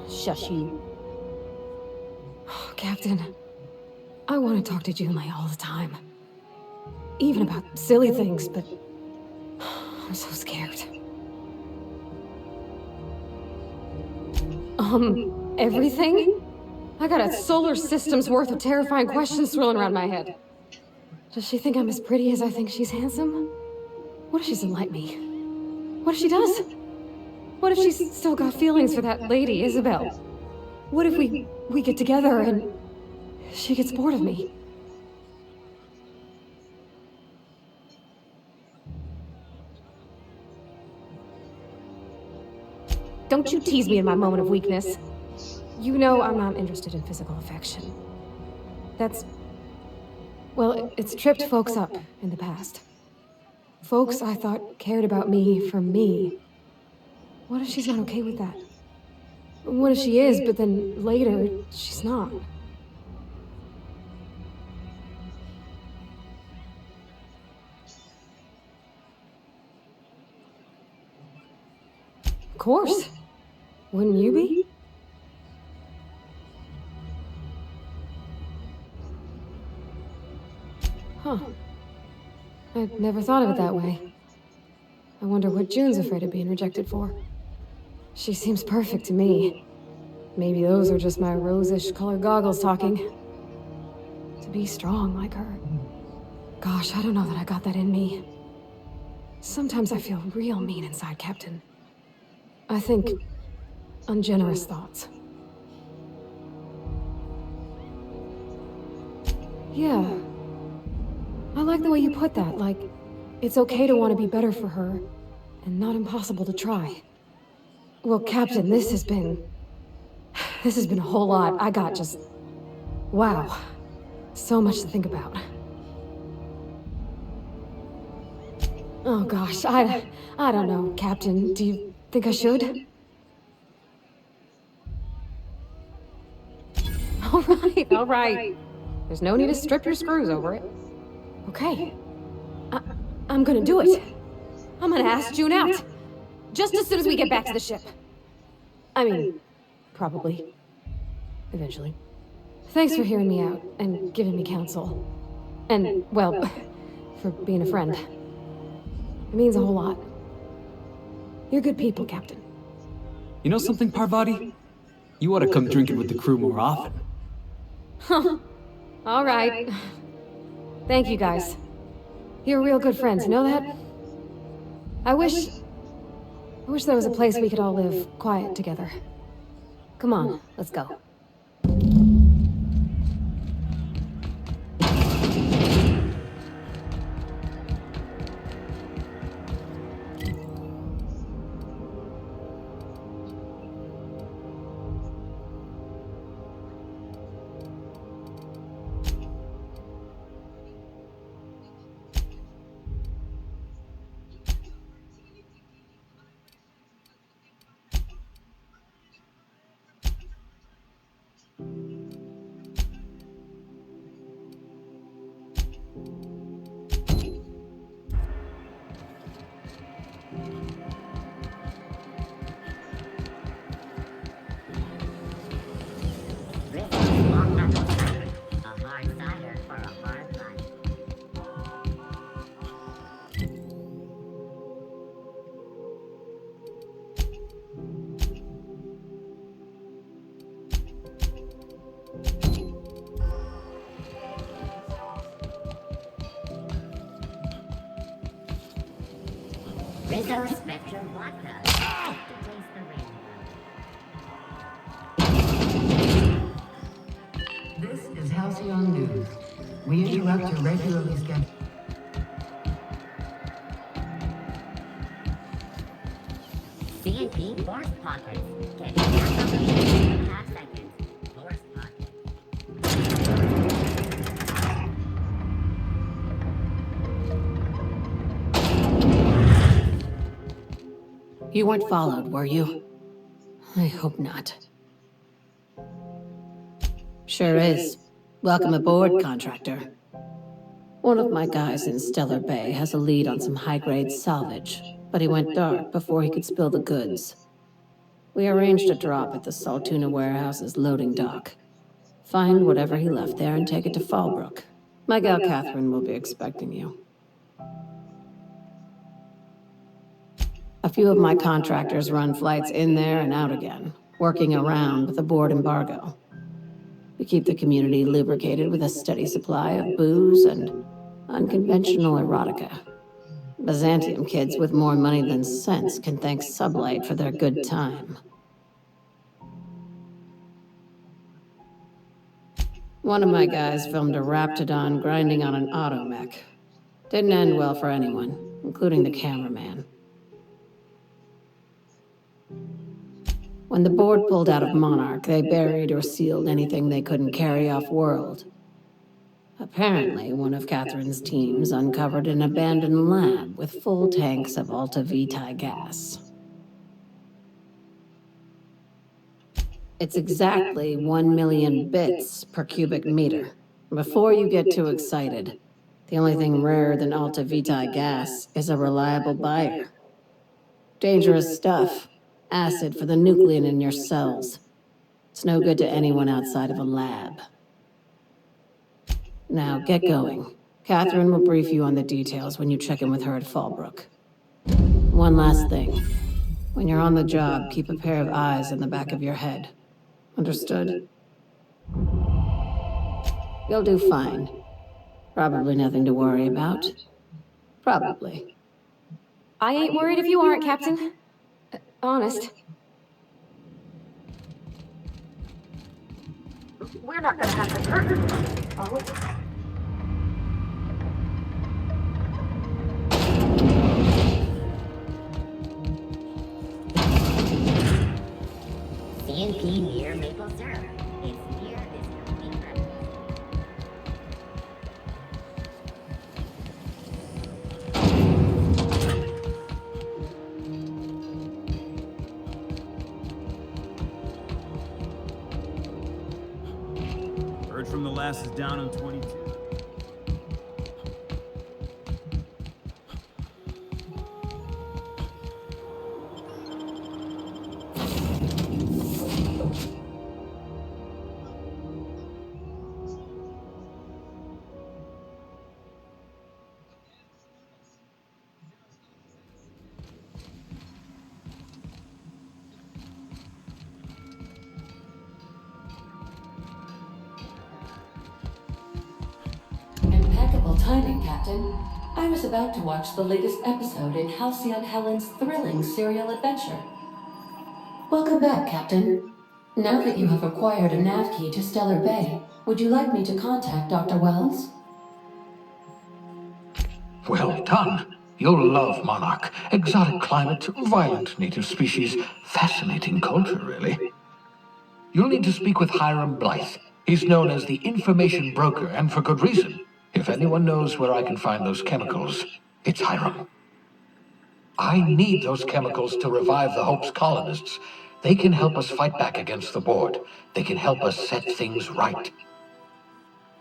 Shush you. Captain, I want to talk to Junlei all the time. Even about silly things, but I'm so scared. Everything? I got a solar system's worth of terrifying questions swirling around my head. Does she think I'm as pretty as I think she's handsome? What if she doesn't like me? What if she does? What if she's still got feelings for that lady, Isabel? What if we get together and she gets bored of me? Don't you tease me in my moment of weakness. You know I'm not interested in physical affection. That's... well, it's tripped folks up in the past. Folks I thought cared about me for me. What if she's not okay with that? What if she is, but then later, she's not? Of course. Wouldn't you be? Huh. I'd never thought of it that way. I wonder what June's afraid of being rejected for. She seems perfect to me. Maybe those are just my rose-ish colored goggles talking. To be strong like her. Gosh, I don't know that I got that in me. Sometimes I feel real mean inside, Captain. I think ungenerous thoughts. Yeah. I like the way you put that, like, it's okay to want to be better for her, and not impossible to try. Well, Captain, this has been a whole lot. I got just... wow. So much to think about. Oh gosh, I don't know, Captain. Do you think I should? All right. There's no need to strip your screws over it. Okay. I'm gonna do it. I'm gonna ask June out. Just as soon as we get back to the ship. I mean, probably. Eventually. Thanks for hearing me out and giving me counsel. And, well, for being a friend. It means a whole lot. You're good people, Captain. You know something, Parvati? You ought to come drinking with the crew more often. All right. Thank you, guys. You're real good friends, you know that? I wish there was a place we could all live quiet together. Come on, let's go. Rizzo Spectrum Vodka. To taste the rainbow. This is Halcyon News. We interrupt your regularly scheduled... CNP Force Pockets. Get acceleration in 5 seconds. Force Pocket. You weren't followed, were you? I hope not. Sure is. Welcome aboard, contractor. One of my guys in Stellar Bay has a lead on some high-grade salvage, but he went dark before he could spill the goods. We arranged a drop at the Saltuna warehouse's loading dock. Find whatever he left there and take it to Fallbrook. My gal Catherine will be expecting you. A few of my contractors run flights in there and out again, working around the board embargo. We keep the community lubricated with a steady supply of booze and unconventional erotica. Byzantium kids with more money than sense can thank Sublight for their good time. One of my guys filmed a Raptidon grinding on an automech. Didn't end well for anyone, including the cameraman. When the board pulled out of Monarch, they buried or sealed anything they couldn't carry off-world. Apparently, one of Catherine's teams uncovered an abandoned lab with full tanks of Alta Vitae gas. It's exactly 1 million bits per cubic meter. Before you get too excited, the only thing rarer than Alta Vitae gas is a reliable buyer. Dangerous stuff. Acid for the nuclein in your cells. It's no good to anyone outside of a lab. Now, get going. Catherine will brief you on the details when you check in with her at Fallbrook. One last thing. When you're on the job, keep a pair of eyes in the back of your head. Understood? You'll do fine. Probably nothing to worry about. Probably. I ain't worried if you aren't, Captain. Honest. We're not gonna have the curtain. Oh. CNP near maple syrup. It's near this complete room. Heard from the last is down on 22. Impeccable timing, Captain. I was about to watch the latest episode in Halcyon Helen's thrilling serial adventure. Welcome back, Captain. Now that you have acquired a nav key to Stellar Bay, would you like me to contact Dr. Wells? Well done. You'll love Monarch. Exotic climate, violent native species, fascinating culture, really. You'll need to speak with Hiram Blythe. He's known as the information broker, and for good reason. If anyone knows where I can find those chemicals, it's Hiram. I need those chemicals to revive the Hope's colonists. They can help us fight back against the board. They can help us set things right.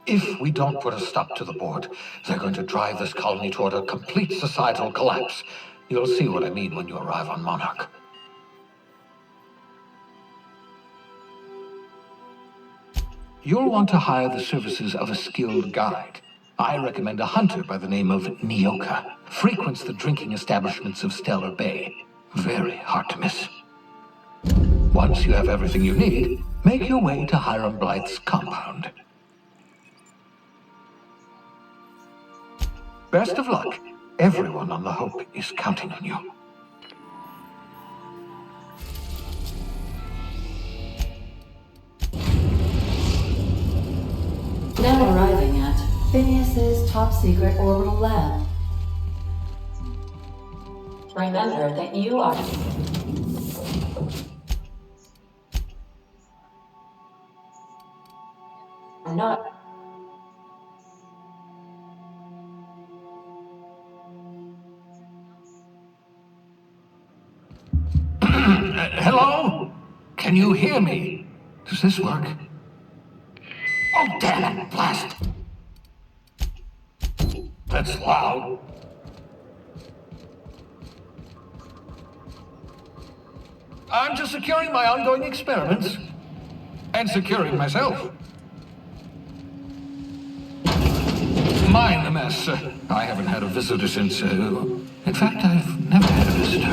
If we don't put a stop to the board, they're going to drive this colony toward a complete societal collapse. You'll see what I mean when you arrive on Monarch. You'll want to hire the services of a skilled guide. I recommend a hunter by the name of Nyoka. Frequents the drinking establishments of Stellar Bay. Very hard to miss. Once you have everything you need, make your way to Hiram Blythe's compound. Best of luck. Everyone on the Hope is counting on you. Now arriving at Phineas's top-secret orbital lab. Remember that you are... not... Hello? Can you hear me? Does this work? Oh, damn it, blast! That's loud. I'm just securing my ongoing experiments. And securing myself. mind the mess. I haven't had a visitor since, in fact, I've never had a visitor.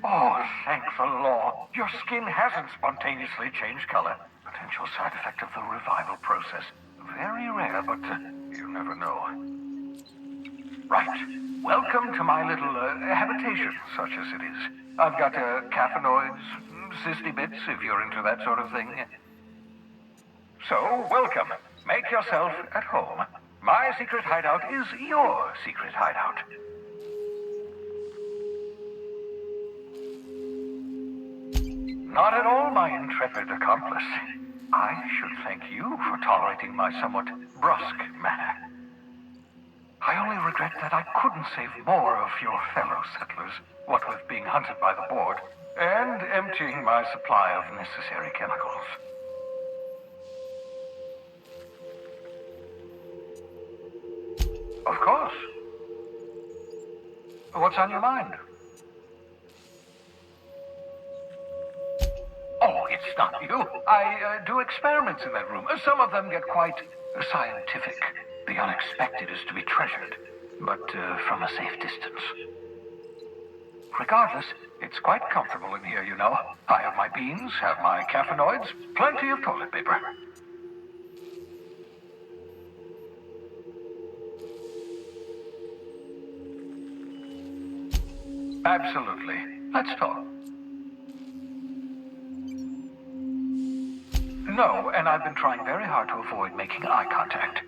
Oh, thank the law. Your skin hasn't spontaneously changed color. Potential side effect of the revival process. Very rare, but you never know. Right. Welcome to my little habitation, such as it is. I've got caffeinoids, cysty bits, if you're into that sort of thing. So, welcome. Make yourself at home. My secret hideout is your secret hideout. Not at all, my intrepid accomplice. I should thank you for tolerating my somewhat brusque manner. I only regret that I couldn't save more of your fellow settlers, what with being hunted by the board, and emptying my supply of necessary chemicals. Of course. What's on your mind? Oh, it's not you. I do experiments in that room. Some of them get quite scientific. The unexpected is to be treasured, but from a safe distance. Regardless, it's quite comfortable in here, you know. I have my beans, have my caffeinoids, plenty of toilet paper. Absolutely. Let's talk. No, and I've been trying very hard to avoid making eye contact.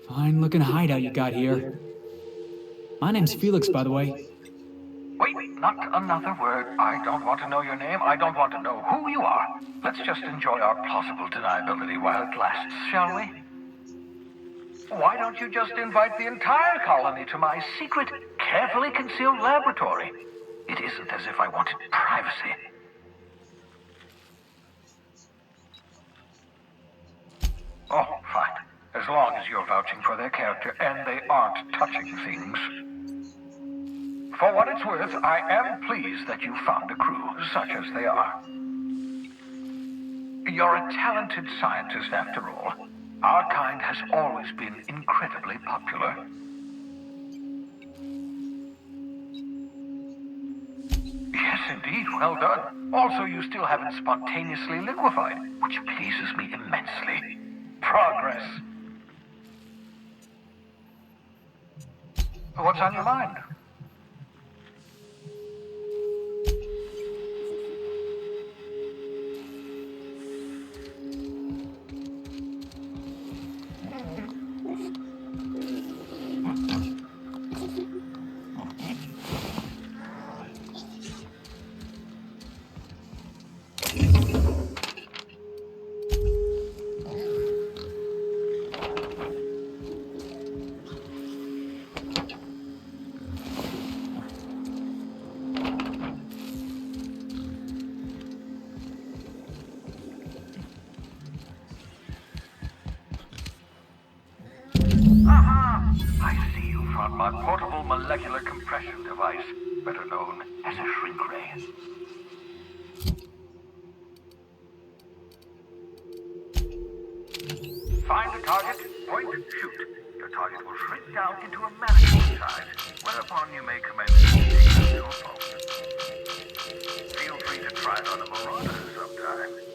Fine looking hideout you got here. My name's Felix, by the way. Wait, not another word. I don't want to know your name. I don't want to know who you are. Let's just enjoy our plausible deniability while it lasts, shall we? Why don't you just invite the entire colony to my secret, carefully concealed laboratory? It isn't as if I wanted privacy. Oh, fine. As long as you're vouching for their character and they aren't touching things. For what it's worth, I am pleased that you found a crew, such as they are. You're a talented scientist, after all. Our kind has always been incredibly popular. Yes, indeed, well done. Also, you still haven't spontaneously liquefied, which pleases me immensely. Progress. What's on your mind? My portable molecular compression device, better known as a shrink ray. Find the target, point, shoot. Your target will shrink down into a manageable size, whereupon you may commence using your phone. Feel free to try it on a Marauder sometime.